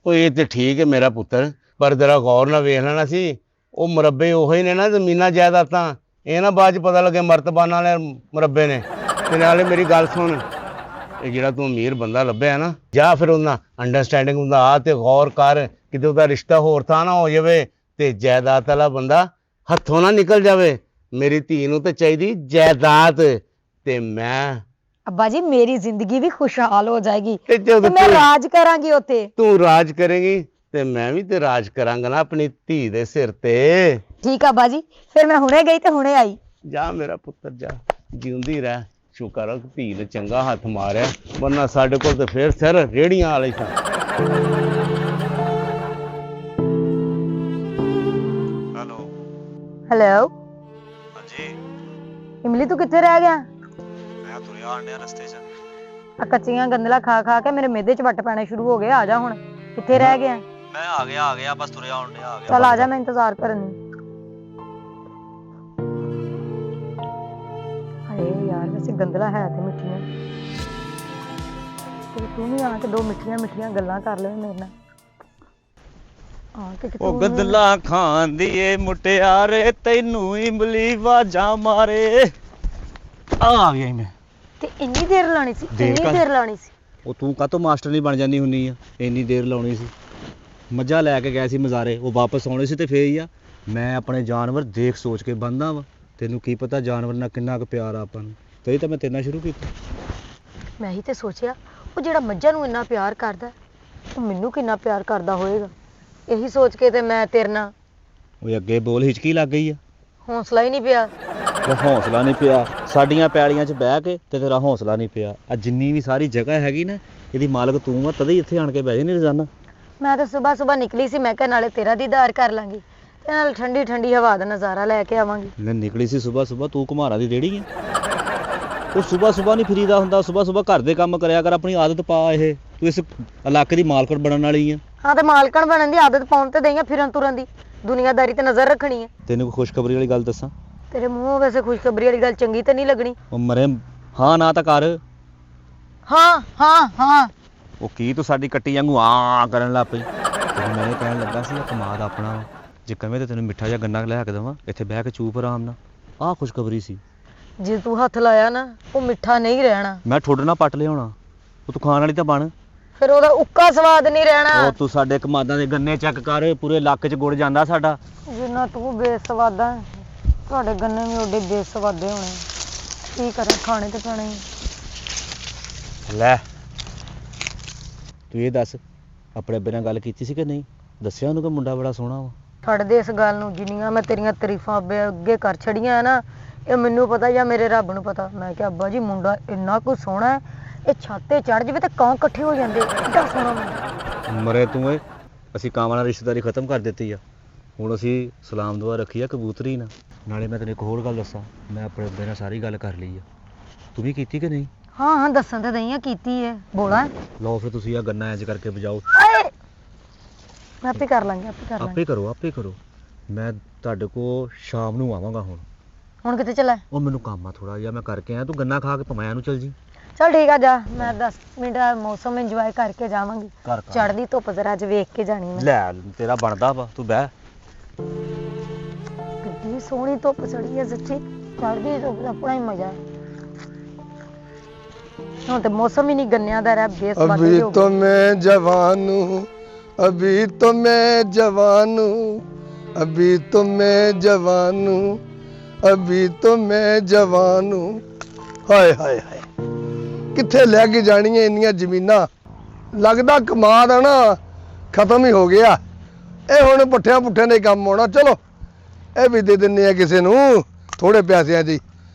ਉਹ ਇਹ ਤੇ ਠੀਕ ਹੈ ਮੇਰਾ ਪੁੱਤਰ, ਪਰ ਜਰਾ ਗੌਰ ਨਾਲ ਵੇਖ ਲੈਣਾ ਸੀ, ਉਹ ਮੁਰੱਬੇ ਉਹੀ ਨੇ ਨਾ ਜ਼ਮੀਨਾਂ ਜਾਇਦਾਦਾਂ, ਇਹ ਨਾ ਬਾਅਦ 'ਚ ਪਤਾ ਲੱਗੇ ਮਰਤਬਾਨਾਂ ਵਾਲੇ ਮੁਰੱਬੇ ਨੇ। ਤੇ ਨਾਲੇ ਮੇਰੀ ਗੱਲ ਸੁਣ, ਇਹ ਜਿਹੜਾ ਤੂੰ ਅਮੀਰ ਬੰਦਾ ਲੱਭਿਆ ਨਾ, ਜਾਂ ਫਿਰ ਉਹਨਾਂ ਅੰਡਰਸਟੈਂਡਿੰਗ ਹੁੰਦਾ ਆ ਤੇ ਗੌਰ ਕਰ, ਕਿਤੇ ਉਹਦਾ ਰਿਸ਼ਤਾ ਹੋਰ ਤਾਂ ਨਾ ਹੋ ਜਾਵੇ ਤੇ ਜਾਇਦਾਦ ਵਾਲਾ ਬੰਦਾ ਹੱਥੋਂ ਨਾ ਨਿਕਲ ਜਾਵੇ। ਮੇਰੀ ਧੀ ਨੂੰ ਤਾਂ ਚਾਹੀਦੀ ਜਾਇਦਾਦ, ਤੇ ਮੈਂ ਅੱਬਾ ਜੀ ਮੇਰੀ ਜ਼ਿੰਦਗੀ ਵੀ ਖੁਸ਼ਹਾਲ ਹੋ ਜਾਏਗੀ ਤੇ ਤੇ ਮੈਂ ਰਾਜ ਕਰਾਂਗੀ ਉੱਥੇ। ਤੂੰ ਰਾਜ ਕਰੇਂਗੀ ਤੇ ਮੈਂ ਵੀ ਤੇ ਰਾਜ ਕਰਾਂਗਾ ਨਾ ਆਪਣੀ ਧੀ ਦੇ ਸਿਰ ਤੇ। ਠੀਕ ਆ ਅੱਬਾ ਜੀ, ਫਿਰ ਮੈਂ ਹੁਣੇ ਗਈ ਤੇ ਹੁਣੇ ਆਈ। ਜਾ ਮੇਰਾ ਪੁੱਤਰ ਜਾ, ਜਿਉਂਦੀ ਰਹਿ। ਸ਼ੁਕਰ ਆ ਕਿ ਧੀ ਨੇ ਚੰਗਾ ਹੱਥ ਮਾਰਿਆ, ਵਰਨਾ ਸਾਡੇ ਕੋਲ ਤੇ ਫੇਰ ਸਿਰ ਰੇੜੀਆਂ ਵਾਲੇ ਸਨ। ਹੈਲੋ ਹਾਂਜੀ ਇਮਲੀ ਤੂੰ ਕਿੱਥੇ ਰਹਿ ਗਿਆ? ਮੈਂ ਤੁਰਿਆ ਆਣ ਡਿਆ ਰਸਤੇ 'ਚ। ਆ ਕੱਚੀਆਂ ਗੰਦਲਾ ਖਾ ਖਾ ਕੇ ਮੇਰੇ ਮਿਹਦੇ 'ਚ ਵੱਟ ਪੈਣੇ ਸ਼ੁਰੂ ਹੋ ਗਏ। ਆ ਜਾ ਹੁਣ, ਕਿੱਥੇ ਰਹਿ ਗਿਆ? ਮੈਂ ਆ ਗਿਆ ਬਸ ਤੁਰਿਆ ਆਉਣ ਡਿਆ, ਆ ਗਿਆ। ਚੱਲ ਆ ਜਾ, ਮੈਂ ਇੰਤਜ਼ਾਰ ਕਰਨੀ। ਹਾਏ ਯਾਰ ਵੈਸੇ ਗੰਦਲਾ ਹੈ ਤੇ ਮਿੱਠੀਆਂ, ਤੇ ਤੂੰ ਵੀ ਆ ਕੇ 2 ਮਿੱਠੀਆਂ ਗੱਲਾਂ ਕਰ ਲੈ ਮੇਰੇ ਨਾਲ। ਉਹ ਗਦਲਾ ਖਾਂਦੀ ਏ ਮੁਟਿਆਰੇ, ਤੈਨੂੰ ਇਮਲੀ ਵਾਜਾਂ ਮਾਰੇ। ਆ ਗਿਆ ਮੈਂ। ਤੇ ਇੰਨੀ ਦੇਰ ਲਾਣੀ ਸੀ? ਇੰਨੀ ਦੇਰ ਲਾਣੀ ਸੀ? ਉਹ ਤੂੰ ਕਾਹਤੋਂ ਮਾਸਟਰ ਨਹੀਂ ਬਣ ਜਾਂਦੀ ਹੁੰਨੀ ਆ, ਇੰਨੀ ਦੇਰ ਲਾਉਣੀ ਸੀ? ਮੱਝਾਂ ਲੈ ਕੇ ਗਏ ਸੀ ਮਜ਼ਾਰੇ, ਉਹ ਵਾਪਸ ਆਉਣੇ ਸੀ ਤੇ ਫੇਰ ਹੀ ਆ। ਮੈਂ ਆਪਣੇ ਜਾਨਵਰ ਦੇਖ ਸੋਚ ਕੇ ਬੰਦਾ ਵਾ, ਤੈਨੂੰ ਕੀ ਪਤਾ ਜਾਨਵਰ ਨਾਲ ਕਿੰਨਾ ਕੁ ਪਿਆਰ ਆ ਆਪਾਂ ਨੂੰ, ਤੇਰੀ ਤਾਂ ਮੈਂ ਤੇਰੇ ਨਾਲ ਸ਼ੁਰੂ ਕੀਤਾ। ਮੈਂ ਹੀ ਤੇ ਸੋਚਿਆ ਉਹ ਜਿਹੜਾ ਮੱਝਾਂ ਨੂੰ ਇੰਨਾ ਪਿਆਰ ਕਰਦਾ ਉਹ ਮੈਨੂੰ ਕਿੰਨਾ ਪਿਆਰ ਕਰਦਾ ਹੋਏਗਾ। ਇਹੀ ਸੋਚ ਕੇ ਤੇ ਮੈਂ ਤੇਰੇ ਨਾਲ। ਉਹ ਅੱਗੇ ਬੋਲ ਹਿਚਕੀ ਲੱਗ ਗਈ ਆ। ਹੌਸਲਾ ਹੀ ਨਹੀਂ ਪਿਆ। ਉਹ ਹੌਸਲਾ ਨਹੀਂ ਪਿਆ, ਸਾਡੀਆਂ ਪੈਲੀਆਂ 'ਚ ਬਹਿ ਕੇ ਤੇ ਤੇਰਾ ਹੌਸਲਾ ਨਹੀਂ ਪਿਆ। ਆ ਜਿੰਨੀ ਵੀ ਸਾਰੀ ਜਗ੍ਹਾ ਹੈਗੀ ਨਾ, ਇਹਦੀ ਮਾਲਕ ਤੂੰ ਆ, ਤਦੇ ਹੀ ਇੱਥੇ ਆਣ ਕੇ ਬਹਿ ਜਾਨੀ ਰੋਜ਼ਾਨਾ। ਮੈਂ ਤਾਂ ਸਵੇਰ ਨਿਕਲੀ ਸੀ, ਮੈਂ ਕਿਹਾ ਨਾਲੇ ਤੇਰਾ ਦੀਦਾਰ ਕਰ ਲਾਂਗੀ ਤੇ ਨਾਲ ਠੰਡੀ ਹਵਾ ਦਾ ਨਜ਼ਾਰਾ ਲੈ ਕੇ ਆਵਾਂਗੀ। ਮੈਂ ਨਿਕਲੀ ਸੀ ਸਵੇਰ, ਤੂੰ ਘੁਮਾਰਾਂ ਦੀ ਰੇੜੀ ਹੈ। ਉਹ ਸਵੇਰ ਨਹੀਂ ਫਿਰੀਦਾ ਹੁੰਦਾ, ਸਵੇਰ ਘਰ ਦੇ ਕੰਮ ਕਰਿਆ ਕਰ, ਆਪਣੀ ਆਦਤ ਪਾ। ਇਹ ਤੂੰ ਇਸ ਇਲਾਕੇ ਦੀ ਮਾਲਕਣ ਬਣਨ ਵਾਲੀ ਆ। ਹਾਂ ਤੇ ਮਾਲਕਣ ਬਣਨ ਦੀ ਆਦਤ ਪਾਉਣ ਤੇ ਦਈਆਂ, ਫਿਰਨ ਤੁਰਨ ਦੀ ਦੁਨੀਆਦਾਰੀ ਤੇ ਨਜ਼ਰ ਰੱਖਣੀ ਹੈ। ਤੈਨੂੰ ਕੋਈ ਖੁਸ਼ਖਬਰੀ ਵਾਲੀ ਗੱਲ ਦੱਸਾਂ? ਤੇਰੇ ਮੂੰਹੋਂ ਵੈਸੇ ਖੁਸ਼ਖਬਰੀ ਵਾਲੀ ਗੱਲ ਚੰਗੀ ਤਾਂ ਨਹੀਂ ਲੱਗਣੀ। ਉਹ ਮਰੇ ਹਾਂ ਨਾ ਤਾਂ ਕਰ। ਹਾਂ ਉਹ ਕੀ ਤੂੰ ਸਾਡੀ ਕੱਟੀ ਵਾਂਗੂ ਆ ਕਰਨ ਲੱਗ ਪਈ? ਤੈਨੂੰ ਮੈਂ ਇਹ ਕਹਿਣ ਲੱਗਾ ਸੀ, ਇਹ ਕਮਾਦ ਆਪਣਾ ਵਾ। ਜੇ ਕਵੇਂ ਤਾਂ ਤੈਨੂੰ ਮਿੱਠਾ ਜਿਹਾ ਗੰਨਾ ਲਿਆ ਕੇ ਦੇਵਾਂ, ਇੱਥੇ ਬਹਿ ਕੇ ਚੂਪ ਆਰਾਮ ਨਾਲ। ਆਹ ਖੁਸ਼ਖਬਰੀ ਸੀ। ਜੇ ਤੂੰ ਹੱਥ ਲਾਇਆ ਨਾ, ਉਹ ਮਿੱਠਾ ਨਹੀਂ ਰਹਿਣਾ। ਮੈਂ ਠੁੱਡ ਨਾ ਪੱਟ ਲਿਆਉਣਾ, ਉਹ ਤੂੰ ਖਾਣ ਵਾਲੀ ਤਾਂ ਬਣ। ਫਿਰ ਉਹਦਾ ਉੱਕਾ ਸਵਾਦ ਨਹੀਂ ਰਹਿਣਾ। ਉਹ ਤੂੰ ਸਾਡੇ ਕਮਾਦਾਂ ਦੇ ਗੰਨੇ ਚੈੱਕ ਕਰ, ਪੂਰੇ ਇਲਾਕੇ 'ਚ ਗੁੜ ਜਾਂਦਾ ਸਾਡਾ। ਜਿੰਨਾ ਤੂੰ ਬੇਸਵਾਦਾ, ਤੁਹਾਡੇ ਗੰਨੇ ਵੀ ਓਡੇ ਬੇਸਵਾਦੇ ਹੋਣੇ। ਕੀ ਕਰਾਂ, ਖਾਣੇ ਤੇ ਪੈਣੇ ਹੀ। ਲੈ ਤੂੰ ਇਹ ਦੱਸ, ਆਪਣੇ ਅੱਬੇ ਨਾਲ ਗੱਲ ਕੀਤੀ ਸੀ ਕਿ ਨਹੀਂ? ਦੱਸਿਆ ਉਹਨੂੰ ਕਿ ਮੁੰਡਾ ਬੜਾ ਸੋਹਣਾ ਵਾ? ਛੱਡ ਦੇ ਇਸ ਗੱਲ ਨੂੰ। ਜਿੰਨੀਆਂ ਮੈਂ ਤੇਰੀਆਂ ਤਾਰੀਫਾਂ ਅੱਗੇ ਕਰ ਛੜੀਆਂ ਹੈ ਨਾ, ਇਹ ਮੈਨੂੰ ਪਤਾ ਜਾਂ ਮੇਰੇ ਰੱਬ ਨੂੰ ਪਤਾ। ਮੈਂ ਕਿਹਾ ਅੱਬਾ ਜੀ ਮੁੰਡਾ ਇੰਨਾ ਕੁ ਸੋਹਣਾ ਹੈ, ਇਹ ਛੱਤ ਤੇ ਚੜ ਜਾਵੇ ਤੇ ਕਾਂ ਇਕੱਠੇ ਹੋ ਜਾਂਦੇ। ਕਿੱਡਾ ਸੋਹਣਾ ਮੁੰਡਾ। ਮਰੇ ਤੂੰ ਏ, ਅਸੀਂ ਕਾਵਾਂ ਨਾਲ ਰਿਸ਼ਤੇਦਾਰੀ ਖਤਮ ਕਰ ਦਿੱਤੀ ਆ। ਹੁਣ ਅਸੀਂ ਸਲਾਮ ਦੁਆ ਰੱਖੀ ਆ ਕਬੂਤਰੀ ਨਾਲ। ਨਾਲੇ ਮੈਂ ਤੈਨੂੰ ਇੱਕ ਹੋਰ ਗੱਲ ਦੱਸਾਂ, ਮੈਂ ਆਪਣੇ ਅੱਬੇ ਨਾਲ ਸਾਰੀ ਗੱਲ ਕਰ ਲਈ ਆ। ਤੂੰ ਵੀ ਕੀਤੀ ਕਿ ਨਹੀਂ? ਹਾਂ ਹਾਂ, ਦੱਸਣ ਤੇ ਦਈਆਂ ਕੀਤੀ ਹੈ। ਬੋਲਾ ਲਓ ਫਿਰ ਤੁਸੀਂ ਆ ਗੰਨਾ ਇੰਜ ਕਰਕੇ ਵਜਾਓ। ਆਪੇ ਕਰ ਲਾਂਗੇ, ਆਪੇ ਕਰ ਲਾਂਗੇ। ਆਪੇ ਕਰੋ। ਮੈਂ ਤੁਹਾਡੇ ਕੋਲ ਸ਼ਾਮ ਨੂੰ ਆਵਾਂਗਾ। ਹੁਣ ਕਿੱਥੇ ਚੱਲਾ? ਉਹ ਮੈਨੂੰ ਕੰਮ ਆ ਥੋੜਾ ਜਿਹਾ, ਮੈਂ ਕਰਕੇ ਆਇਆ। ਤੂੰ ਗੰਨਾ ਖਾ ਕੇ ਭਮਾਇਆ ਨੂੰ ਚੱਲ ਜੀ। ਚਲ ਠੀਕ ਆ, ਜਾ। ਮੈਂ 10 ਮਿੰਟ ਮੌਸਮ ਇੰਜੋਏ ਕਰਕੇ ਜਾਵਾਂਗੀ। ਕਰ ਚੜ੍ਹਦੀ ਧੁੱਪ ਜ਼ਰਾ ਅੱਜ ਵੇਖ ਕੇ ਜਾਣੀ ਮੈਂ। ਲੈ ਤੇਰਾ ਬਣਦਾ ਵਾ, ਤੂੰ ਬਹਿ। ਕਿੰਨੀ ਸੋਹਣੀ ਧੁੱਪ ਚੜੀ ਹੈ ਸੱਚੀ। ਚੜ੍ਹਦੀ ਧੁੱਪ ਦਾ ਆਪਣਾ ਹੀ ਮਜ਼ਾ ਹੈ। ਹੁਣ ਤੇ ਮੌਸਮ ਹੀ ਨਹੀਂ ਗੰਨਿਆਂ ਦਾ ਰਿਹਾ, ਬੇਸਵਾਦੀ अभी ਹੋ तो ਗਿਆ। मैं जवान हूँ, अभी तो मैं जवान हूँ, अभी तो मैं जवान हूँ, अभी तो मैं जवान हूँ। हाय हाय हाय, किथे ਲੈ ਕੇ ਜਾਣੀਆਂ ਇੰਨੀਆਂ ਜ਼ਮੀਨਾਂ? ਲੱਗਦਾ ਕਮਾਦ ਆ ਨਾ ਖਤਮ ਹੀ ਹੋ ਗਿਆ। ਇਹ ਹੁਣ ਪੁੱਠਿਆਂ ਪੁੱਠਿਆਂ ਦੇ ਕੰਮ ਆਉਣਾ। ਚਲੋ ਇਹ ਵੀ ਦੇ ਦਿੰਨੇ ਆ ਕਿਸੇ ਨੂੰ ਥੋੜੇ ਪੈਸਿਆਂ ਜੀ।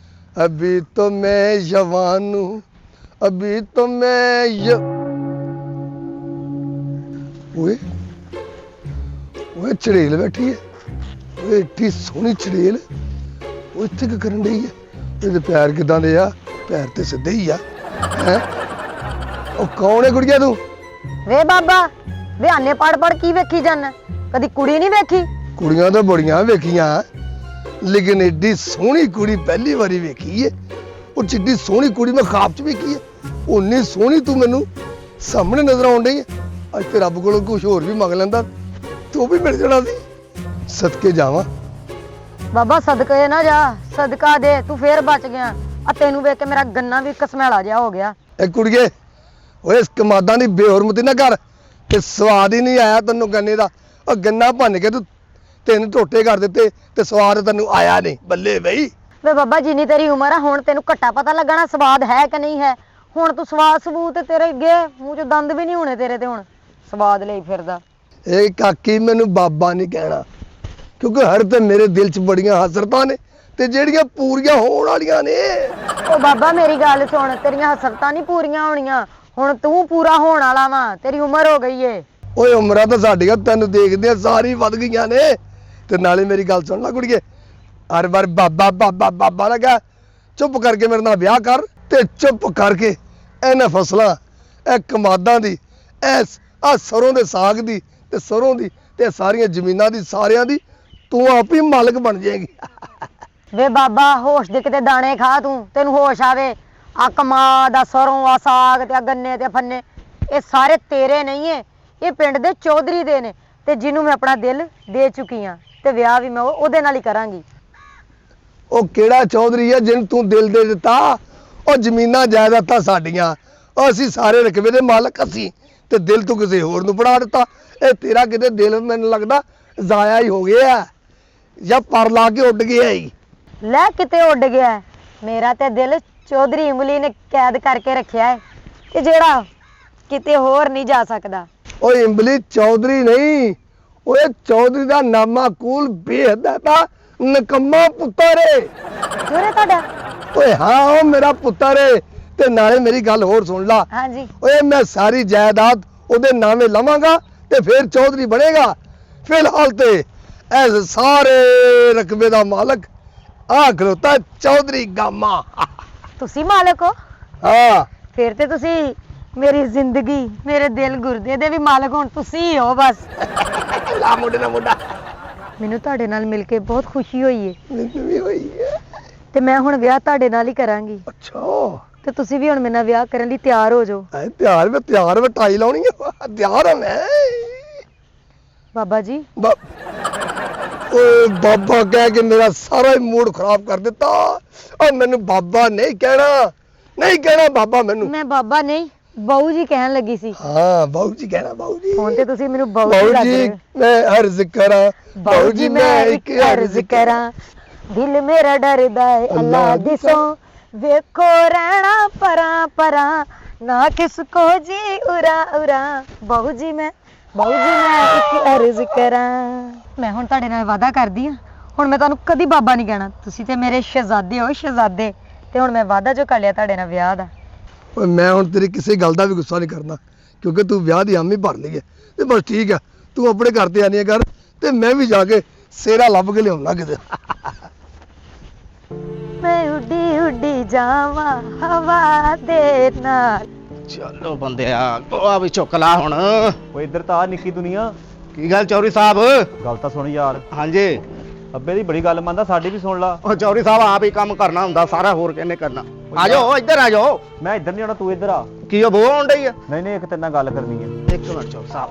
अभी तो मैं जवान हूँ, अभी तो मैं ओए चड़ेल बैठी है। ओए इतनी सोहनी चड़ेल, ਉਹ ਇੱਥੇ ਕੀ ਕਰਨ ਡਈ ਹੈ? ਇਹਦੇ ਪੈਰ ਕਿਦਾਂ ਦੇ ਆ? ਪੈਰ ਤੇ ਸਿੱਧੇ ਹੀ ਆ। ਹੈ ਉਹ ਕੌਣ ਹੈ ਗੁੜੀਆ ਤੂੰ? ਵੇ ਬਾਬਾ, ਵਿਹਾਨੇ ਪੜ ਪੜ ਕੀ ਵੇਖੀ ਜਾਂਦਾ? ਕਦੀ ਕੁੜੀ ਨਹੀਂ ਵੇਖੀ? ਕੁੜੀਆਂ ਤਾਂ ਬੜੀਆਂ ਵੇਖੀਆਂ, ਲੇਕਿਨ ਏਡੀ ਸੋਹਣੀ ਕੁੜੀ ਪਹਿਲੀ ਵਾਰੀ ਵੇਖੀ ਹੈ। ਉਹ ਜਿੱਡੀ ਸੋਹਣੀ ਕੁੜੀ ਮੈਂ ਖਾਬ 'ਚ ਵੇਖੀ ਹੈ, ਉਨੀ ਸੋਹਣੀ ਤੂੰ ਮੈਨੂੰ ਸਾਹਮਣੇ ਨਜ਼ਰ ਆਉਣ ਡਈ ਹੈ। ਅੱਜ ਤੇ ਰੱਬ ਕੋਲੋਂ ਕੁਝ ਹੋਰ ਵੀ ਮੰਗ ਲੈਂਦਾ ਤੂੰ ਵੀ ਮਿਲ ਜਾਣਾ ਸੀ। ਸਦਕੇ ਜਾਵਾਂ। ਬਾਬਾ ਸਦਕੇ ਨਾ ਜਾ, ਸਦਕਾ ਦੇ। ਤੂੰ ਫੇਰ ਬਚ ਗਿਆ। ਆ ਤੈਨੂੰ ਵੇਖ ਕੇ ਮੇਰਾ ਗੰਨਾ ਵੀ ਕਸਮੈਲਾ ਜਿਹਾ ਹੋ ਗਿਆ। ਇਹ ਕੁੜੀਏ, ਓਏ ਇਸ ਕਮਾਦਾਂ ਦੀ ਬੇਹਰਮਤੀ ਨਾ ਕਰ। ਤੇ ਸਵਾਦ ਹੀ ਨਹੀਂ ਆਇਆ ਤੈਨੂੰ ਗੰਨੇ ਦਾ। ਉਹ ਗੰਨਾ ਭੰਨ ਕੇ ਤੂੰ 3 ਟੋਟੇ ਕਰ ਦਿੱਤੇ ਤੇ ਸਵਾਦ ਤੈਨੂੰ ਆਇਆ ਨਹੀਂ। ਬੱਲੇ ਬਈ। ਵੇ ਬਾਬਾ, ਜਿੰਨੀ ਤੇਰੀ ਉਮਰ ਆ, ਹੁਣ ਤੈਨੂੰ ਘੱਟਾ ਪਤਾ ਲੱਗਣਾ ਸਵਾਦ ਹੈ ਕਿ ਨਹੀਂ ਹੈ। ਹੁਣ ਤੂੰ ਸਵਾਦ ਸਬੂਤ ਤੇਰੇ ਅੱਗੇ ਮੂੰਹ 'ਚ ਦੰਦ ਵੀ ਨਹੀਂ ਹੋਣੇ ਤੇਰੇ ਤੇ। ਹੁਣ ਸਵਾਦ ਲਈ ਫਿਰਦਾ। ਇਹ ਕਾਕੀ ਮੈਨੂੰ ਬਾਬਾ ਨਹੀਂ ਕਹਿਣਾ, ਕਿਉਂਕਿ ਹਰ ਤੇ ਮੇਰੇ ਦਿਲ 'ਚ ਬੜੀਆਂ ਹਸਰਤਾਂ ਨੇ ਤੇ ਜਿਹੜੀਆਂ ਪੂਰੀਆਂ ਹੋਣ ਵਾਲੀਆਂ ਨੇ। ਉਹ ਬਾਬਾ ਮੇਰੀ ਗੱਲ ਸੁਣ, ਤੇਰੀਆਂ ਹਸਰਤਾਂ ਨਹੀਂ ਪੂਰੀਆਂ ਹੋਣੀਆਂ। ਹੁਣ ਤੂੰ ਪੂਰਾ ਹੋਣ ਵਾਲਾ ਵਾ, ਤੇਰੀ ਉਮਰ ਹੋ ਗਈ ਏ। ਓਏ ਉਮਰਾਂ ਤਾਂ ਸਾਡੀਆਂ ਤੈਨੂੰ ਦੇਖਦਿਆਂ ਸਾਰੀ ਵੱਧ ਗਈਆਂ ਨੇ। ਤੇ ਨਾਲੇ ਮੇਰੀ ਗੱਲ ਸੁਣ ਲੈ ਕੁੜੀਏ, ਹਰ ਵਾਰ ਬਾਬਾ ਬਾਬਾ ਬਾਬਾ ਨਾ ਕਹਿ। ਚੁੱਪ ਕਰਕੇ ਮੇਰੇ ਨਾਲ ਵਿਆਹ ਕਰ ਤੇ ਚੁੱਪ ਕਰਕੇ ਇਹਨਾਂ ਫਸਲਾਂ, ਇਹ ਕਮਾਦਾਂ ਦੀ, ਆ ਸਰੋਂ ਦੇ ਸਾਗ ਦੀ ਤੇ ਸਰੋਂ ਦੀ ਤੇ ਸਾਰੀਆਂ ਜ਼ਮੀਨਾਂ ਦੀ, ਸਾਰਿਆਂ ਦੀ ਤੂੰ ਆਪ ਹੀ ਮਾਲਕ ਬਣ ਜਾਏਗੀ। ਵੇ ਬਾਬਾ, ਹੋਸ਼ ਦੇ ਕਿਤੇ ਦਾਣੇ ਖਾ ਤੂੰ, ਤੈਨੂੰ ਹੋਸ਼ ਆਵੇ। ਆ ਕਮਾਦ, ਆ ਸਰੋਂ, ਆ ਸਾਗ ਤੇ ਆ ਗੰਨੇ ਤੇ ਫੰਨੇ, ਇਹ ਸਾਰੇ ਤੇਰੇ ਨਹੀਂ ਏ। ਇਹ ਪਿੰਡ ਦੇ ਚੌਧਰੀ ਦੇ ਨੇ, ਤੇ ਜਿਹਨੂੰ ਮੈਂ ਆਪਣਾ ਦਿਲ ਦੇ ਚੁੱਕੀ ਆ। ਤੇ ਵਿਆਹ ਵੀ ਮੈਂ ਉਹਦੇ ਨਾਲ ਹੀ ਕਰਾਂਗੀ। ਉਹ ਕਿਹੜਾ ਚੌਧਰੀ ਆ ਜਿਹਨੂੰ ਤੂੰ ਦਿਲ ਦੇ ਦਿੱਤਾ? ਉਹ ਜ਼ਮੀਨਾਂ ਜਾਇਦਾਦਾਂ ਸਾਡੀਆਂ, ਉਹ ਅਸੀਂ ਸਾਰੇ ਰਕਬੇ ਦੇ ਮਾਲਕ ਅਸੀਂ, ਤੇ ਦਿਲ ਤੂੰ ਕਿਸੇ ਹੋਰ ਨੂੰ ਫੜਾ ਦਿੱਤਾ। ਇਹ ਤੇਰਾ ਕਿਤੇ ਦਿਲ ਮੈਨੂੰ ਲੱਗਦਾ ਜ਼ਾਇਆ ਹੀ ਹੋ ਗਿਆ ਜਾਂ ਪਰ ਲਾ ਕੇ ਉੱਡ ਗਿਆ ਹੀ। ਲੈ ਕਿਤੇ ਉੱਡ ਗਿਆ। ਮੇਰਾ ਤੇ ਦਿਲ ਚੌਧਰੀ ਇਮਲੀ ਨੇ ਕੈਦ ਕਰਕੇ ਰੱਖਿਆ ਹੈ, ਕਿ ਜਿਹੜਾ ਕਿਤੇ ਹੋਰ ਨਹੀਂ ਜਾ ਸਕਦਾ। ਓਏ ਇੰਬਲੀ ਚੌਧਰੀ ਨਹੀਂ, ਓਏ ਚੌਧਰੀ ਦਾ ਨਾਮਾ ਕੂਲ ਬੇਹਦਾ ਦਾ ਨਕਮਾ ਪੁੱਤਰ ਏ। ਜੋਰੇ ਤੁਹਾਡਾ? ਓਏ ਹਾਂ, ਉਹ ਮੇਰਾ ਪੁੱਤਰ ਏ। ਤੇ ਨਾਲੇ ਮੇਰੀ ਗੱਲ ਹੋਰ ਸੁਣ ਲਾ। ਹਾਂਜੀ। ਓਏ ਮੈਂ ਸਾਰੀ ਜਾਇਦਾਦ ਉਹਦੇ ਨਾਮੇ ਲਵਾਂਗਾ ਤੇ ਫਿਰ ਚੌਧਰੀ ਬਣੇਗਾ। ਫਿਲਹਾਲ ਤੇ ਐ ਸਾਰੇ ਰਕਬੇ ਦਾ ਮਾਲਕ ਆ ਖਲੋਤਾ ਚੌਧਰੀ ਗਾਮਾ। ਤੁਸੀਂ ਮਾਲਕ ਹੋ? ਹਾਂ। ਫਿਰ ਤੇ ਤੁਸੀਂ ਮੇਰੀ ਜ਼ਿੰਦਗੀ, ਮੇਰੇ ਦਿਲ ਗੁਰਦੇ ਦੇ ਵੀ ਮਾਲਕ ਹੁਣ ਤੁਸੀਂ ਹੀ ਹੋ ਬਸ। ਲਾ ਮੁੰਡੇ ਦਾ ਮੁੰਡਾ। ਮੈਨੂੰ ਤੁਹਾਡੇ ਨਾਲ ਮਿਲ ਕੇ ਬਹੁਤ ਖੁਸ਼ੀ ਹੋਈ ਹੈ, ਮੈਨੂੰ ਵੀ ਹੋਈ ਹੈ। ਤੇ ਮੈਂ ਹੁਣ ਵਿਆਹ ਤੁਹਾਡੇ ਨਾਲ ਹੀ ਕਰਾਂਗੀ। ਅੱਛਾ, ਤੇ ਤੁਸੀਂ ਵੀ ਹੁਣ ਮੇਰੇ ਨਾਲ ਵਿਆਹ ਕਰਨ ਲਈ ਤਿਆਰ ਹੋ ਜਾਓ। ਐ ਤਿਆਰ ਮੈਂ ਟਾਈ ਲਾਉਣੀ ਆ। ਤਿਆਰ ਹਾਂ ਮੈਂ। ਬਾਬਾ ਜੀ ਓਏ ਬਾਬਾ ਕਹਿ ਕੇ ਮੇਰਾ ਸਾਰਾ ਹੀ ਮੂਡ ਖਰਾਬ ਕਰ ਦਿੱਤਾ। ਓ ਮੈਨੂੰ ਬਾਬਾ ਨਹੀਂ ਕਹਿਣਾ ਬਾਬਾ ਮੈਨੂੰ। ਮੈਂ ਬਾਬਾ ਨਹੀਂ ਬਾਊ ਜੀ ਕਹਿਣ ਲੱਗੀ ਸੀ। ਹਾਂ ਬਾਊ ਜੀ ਕਹਿਣਾ, ਬਾਊ ਜੀ। ਹੁਣ ਤੇ ਤੁਸੀਂ ਮੈਨੂੰ ਬਾਊ ਜੀ ਬਾਊ ਲੱਗ ਜੀ ਰਹੇ ਹੋ। ਮੈਂ ਅਰਜ਼ ਕਰਾਂ, ਬਾਊ ਜੀ ਮੈਂ ਇੱਕ ਅਰਜ਼ ਕਰਾਂ, ਦਿਲ ਮੇਰਾ ਡਰਦਾ ਏ ਅੱਲਾ ਦੀ ਸੌਂ, ਵੇਖੋ ਰਹਿਣਾ ਪਰਾਂ ਪਰਾਂ, ਨਾ ਕਿਸ ਕੋ ਜੀ ਉਰਾ ਉਰਾ। ਬਾਊ ਜੀ ਮੈਂ ਇੱਕ ਅਰਜ਼ ਕਰਾਂ। ਮੈਂ ਹੁਣ ਤੁਹਾਡੇ ਨਾਲ ਵਾਅਦਾ ਕਰਦੀ ਹਾਂ, ਹੁਣ ਮੈਂ ਤੁਹਾਨੂੰ ਕਦੀ ਬਾਬਾ ਨਹੀਂ ਕਹਿਣਾ। ਤੁਸੀਂ ਤੇ ਮੇਰੇ ਸ਼ਹਿਜ਼ਾਦੇ ਹੋ, ਸ਼ਹਿਜ਼ਾਦੇ। ਤੇ ਹੁਣ ਮੈਂ ਵਾਅਦਾ ਜੋ ਕਰ ਲਿਆ ਤੁਹਾਡੇ ਨਾਲ ਵਿਆਹ ਦਾ। ਓਏ ਮੈਂ ਹੁਣ ਤੇਰੀ ਕਿਸੇ ਗੱਲ ਦਾ ਵੀ ਗੁੱਸਾ ਨਹੀਂ ਕਰਨਾ, ਕਿਉਂਕਿ ਤੂੰ ਵਿਆਹ ਦੀ ਹਾਮੀ ਭਰ ਲਈ ਹੈ। ਤੇ ਬਸ ਠੀਕ ਹੈ, ਤੂੰ ਆਪਣੇ ਘਰ ਤੇ ਆਣੀ ਕਰ, ਤੇ ਮੈਂ ਵੀ ਜਾ ਕੇ ਸੇਰਾ ਲੱਭ ਕੇ ਲਿਆਉਣਾ ਕਿਤੇ। ਮੈਂ ਉੱਡੀ ਉੱਡੀ ਜਾਵਾਂ ਹਵਾ ਦੇ ਨਾਲ। ਚਲੋ ਬੰਦਿਆ ਗੋਆ ਵੀ ਚੁੱਕ ਲਾ ਹੁਣ। ਓਏ ਇੱਧਰ ਤਾਂ ਆ ਨਿੱਕੀ ਦੁਨੀਆ। ਕੀ ਗੱਲ ਚੌਰੀ ਸਾਹਿਬ? ਗੱਲ ਤਾਂ ਸੁਣ ਯਾਰ, ਹਾਂਜੀ। ਅੱਬੇ ਦੀ ਬੜੀ ਗੱਲ ਮੰਨਦਾ, ਸਾਡੀ ਵੀ ਸੁਣ ਲਾ। ਉਹ ਚੌਰੀ ਸਾਹਿਬ ਆਪ ਹੀ ਕੰਮ ਕਰਨਾ ਹੁੰਦਾ ਸਾਰਾ, ਹੋਰ ਕਿਹਨੇ ਕਰਨਾ? ਆ ਜਾਓ ਇੱਧਰ ਆ ਜਾਓ। ਮੈਂ ਇੱਧਰ ਨਹੀਂ ਆਉਣਾ, ਤੂੰ ਇੱਧਰ ਆ। ਕੀ ਉਹ ਬੋ ਆਉਣ ਡਈ ਆ? ਨਹੀਂ ਇੱਕ ਤੇਰੇ ਨਾਲ ਗੱਲ ਕਰਨੀ ਹੈ। ਇੱਕ ਮਿੰਟ ਚੌਰੀ ਸਾਹਿਬ।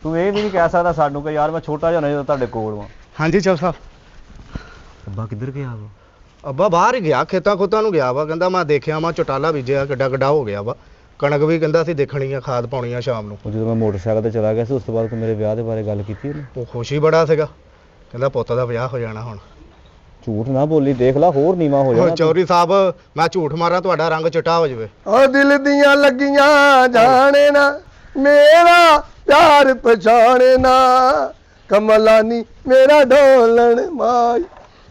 ਤੂੰ ਇਹ ਵੀ ਨਹੀਂ ਕਹਿ ਸਕਦਾ ਸਾਨੂੰ ਕਿ ਯਾਰ ਮੈਂ ਛੋਟਾ ਜਿਹਾ ਨਹੀਂ ਤੁਹਾਡੇ ਕੋਲ ਵਾਂ। ਹਾਂਜੀ ਚੌਰੀ ਸਾਹਿਬ। ਅੱਬਾ ਕਿੱਧਰ ਗਿਆ ਵਾ? ਅੱਬਾ ਬਾਹਰ ਹੀ ਗਿਆ, ਖੇਤਾਂ ਖੁੱਤਾਂ ਨੂੰ ਗਿਆ ਵਾ। ਕਹਿੰਦਾ ਮੈਂ ਦੇਖਿਆ ਮੈਂ ਚਟਾਲਾ ਬੀਜਿਆ, ਕਿੱਡਾ ਹੋ ਗਿਆ ਵਾ। ਕਣਕ ਵੀ ਕਹਿੰਦਾ ਸੀ ਦੇਖਣੀ ਆ, ਖਾਦ ਪਾਉਣੀ ਆ ਸ਼ਾਮ ਨੂੰ। ਉਹ ਜਦੋਂ ਮੈਂ ਮੋਟਰਸਾਈਕਲ ਤੇ ਚਲਾ ਗਿਆ ਸੀ, ਉਸ ਤੋਂ ਬਾਅਦ ਤੂੰ ਮੇਰੇ ਵਿਆਹ ਦੇ ਬਾਰੇ ਗੱਲ ਕੀਤੀ ਉਹਨੇ? ਉਹ ਖੁਸ਼ੀ ਬੜਾ ਸੀਗਾ, ਕਹਿੰਦਾ ਪੁੱਤ ਦਾ ਵਿਆਹ ਹੋ ਜਾਣਾ ਹੁਣ। ਝੂਠ ਨਾ ਬੋਲੀ, ਦੇਖ ਲੈ ਹੋਰ ਨੀਵਾ ਹੋ ਉਹ ਜਾਣਾ। ਚੌਰੀ ਸਾਹਿਬ ਮੈਂ ਝੂਠ ਮਾਰਾਂ ਤੁਹਾਡਾ ਰੰਗ ਚਿੱਟਾ ਹੋ ਜਾਵੇ। ਓ ਦਿਲ ਦੀਆਂ ਲੱਗੀਆਂ ਜਾਣੇ ਨਾ, ਮੇਰਾ ਪਿਆਰ ਪਛਾਣੇ ਨਾ, ਕਮਲਾਨੀ ਮੇਰਾ ਢੋਲਣ ਮਾਈ,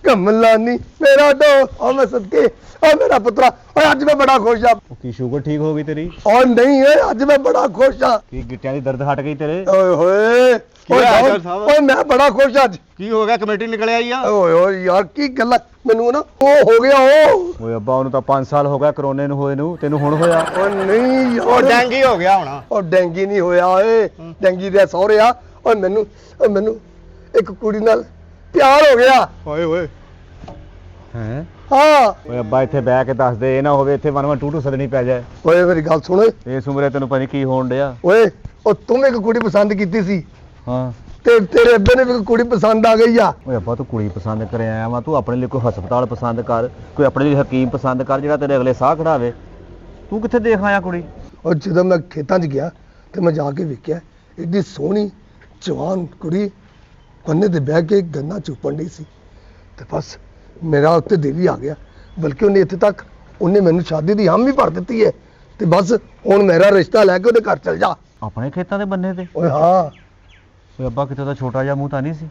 ਕਮਲਾਨੀ ਮੇਰਾ ਢੋਲ। ਓ ਮੈਂ ਸਦਕੇ, ਓ ਮੇਰਾ ਪੁੱਤਰਾ, ਓਏ ਅੱਜ ਮੈਂ ਬੜਾ ਖੁਸ਼ ਆ। ਉਹ ਕੀ ਸ਼ੂਗਰ ਠੀਕ ਹੋ ਗਈ ਤੇਰੀ? ਓ ਨਹੀਂ ਓਏ, ਅੱਜ ਮੈਂ ਬੜਾ ਖੁਸ਼ ਆ। ਕੀ ਗਿੱਟਿਆਂ ਦੀ ਦਰਦ ਹਟ ਗਈ ਤੇਰੇ? ਓਏ ਹੋਏ, ਕੀ ਹੋਇਆ ਓਏ ਜੱਜ ਸਾਹਿਬ? ਓਏ ਮੈਂ ਬੜਾ ਖੁਸ਼ ਅੱਜ। ਕੀ ਹੋ ਗਿਆ? ਕਮੇਟੀ ਨਿਕਲ ਆਈ ਆ? ਓਏ ਓਏ ਯਾਰ ਕੀ ਗੱਲਾਂ, ਮੈਨੂੰ ਨਾ ਉਹ ਹੋ ਗਿਆ ਉਹ। ਓਏ ਅੱਬਾ ਉਹਨੂੰ ਤਾਂ 5 ਸਾਲ ਹੋ ਗਿਆ ਕਰੋਨੇ ਨੂੰ ਹੋਏ ਨੂੰ, ਤੈਨੂੰ ਹੁਣ ਹੋਇਆ? ਓ ਨਹੀਂ ਉਹ ਯਾਰ, ਡੈਂਗੀ ਹੋ ਗਿਆ ਹੋਣਾ। ਉਹ ਡੈਂਗੀ ਨਹੀਂ ਹੋਇਆ ਓਏ, ਡੈਂਗੀ ਦੇ ਸਹੁਰੇ ਆ। ਓਏ ਮੈਨੂੰ ਇੱਕ ਕੁੜੀ ਨਾਲ ਪਿਆਰ ਹੋ ਗਿਆ। ਓਏ ਓਏ ਹੈ? ਹਾਂ ਓਏ ਅੱਬਾ ਇੱਥੇ ਬਹਿ ਕੇ ਦੱਸ ਦੇ, ਇਹ ਨਾ ਹੋਵੇ ਇੱਥੇ 1-1 2-2 ਸਦਣੀ ਪੈ ਜਾਏ। ਓਏ ਮੇਰੀ ਗੱਲ ਸੁਣ। ਇਸ ਉਮਰੇ ਤੈਨੂੰ ਪਤਾ ਨਹੀਂ ਕੀ ਹੋਣ ਡਿਆ। ਓਏ ਉਹ ਤੂੰ ਇੱਕ ਕੁੜੀ ਪਸੰਦ ਕੀਤੀ ਸੀ, ਹਾਂ। ਤੇ ਤੇਰੇ ਅੱਬੇ ਨੇ ਵੀ ਇੱਕ ਕੁੜੀ ਪਸੰਦ ਆ ਗਈ ਆ। ਓਏ ਅੱਬਾ ਤੂੰ ਕੁੜੀ ਪਸੰਦ ਕਰ ਆਇਆ ਵਾ, ਤੂੰ ਆਪਣੇ ਲਈ ਕੋਈ ਹਸਪਤਾਲ ਪਸੰਦ ਕਰ, ਕੋਈ ਆਪਣੇ ਲਈ ਹਕੀਮ ਪਸੰਦ ਕਰ ਜਿਹੜਾ ਤੇਰੇ ਅਗਲੇ ਸਾਹ ਖੜਾਵੇ। ਤੂੰ ਕਿੱਥੇ ਦੇਖ ਆਇਆ ਕੁੜੀ? ਔਰ ਜਦੋਂ ਮੈਂ ਖੇਤਾਂ 'ਚ ਗਿਆ ਤੇ ਮੈਂ ਜਾ ਕੇ ਵੇਖਿਆ, ਏਡੀ ਸੋਹਣੀ ਜਵਾਨ ਕੁੜੀ ਪੰਨੇ ਤੇ ਬਹਿ ਕੇ ਗੰਨਾ ਚੁੱਪਣ ਡਈ ਸੀ। ਤੇ ਬਸ ਮੇਰਾ ਉੱਤੇ ਦਿਲ ਹੀ ਆ ਗਿਆ, ਬਲਕਿ ਉਹਨੇ ਇੱਥੇ ਤੱਕ ਉਹਨੇ ਮੈਨੂੰ ਸ਼ਾਦੀ ਦੀ ਹਾਮੀ ਭਰ ਦਿੱਤੀ ਹੈ। ਤੇ ਬਸ ਹੁਣ ਮੇਰਾ ਰਿਸ਼ਤਾ ਲੈ ਕੇ ਉਹਦੇ ਘਰ ਚਲ ਜਾ। ਆਪਣੇ ਖੇਤਾਂ ਦੇ ਬੰਨੇ ਤੇ? ਓਏ ਹਾਂ ਓਏ ਅੱਬਾ ਕਿਤੇ ਤਾਂ ਛੋਟਾ ਜਿਹਾ ਮੂੰਹ ਤਾਂ ਨਹੀਂ ਸੀ?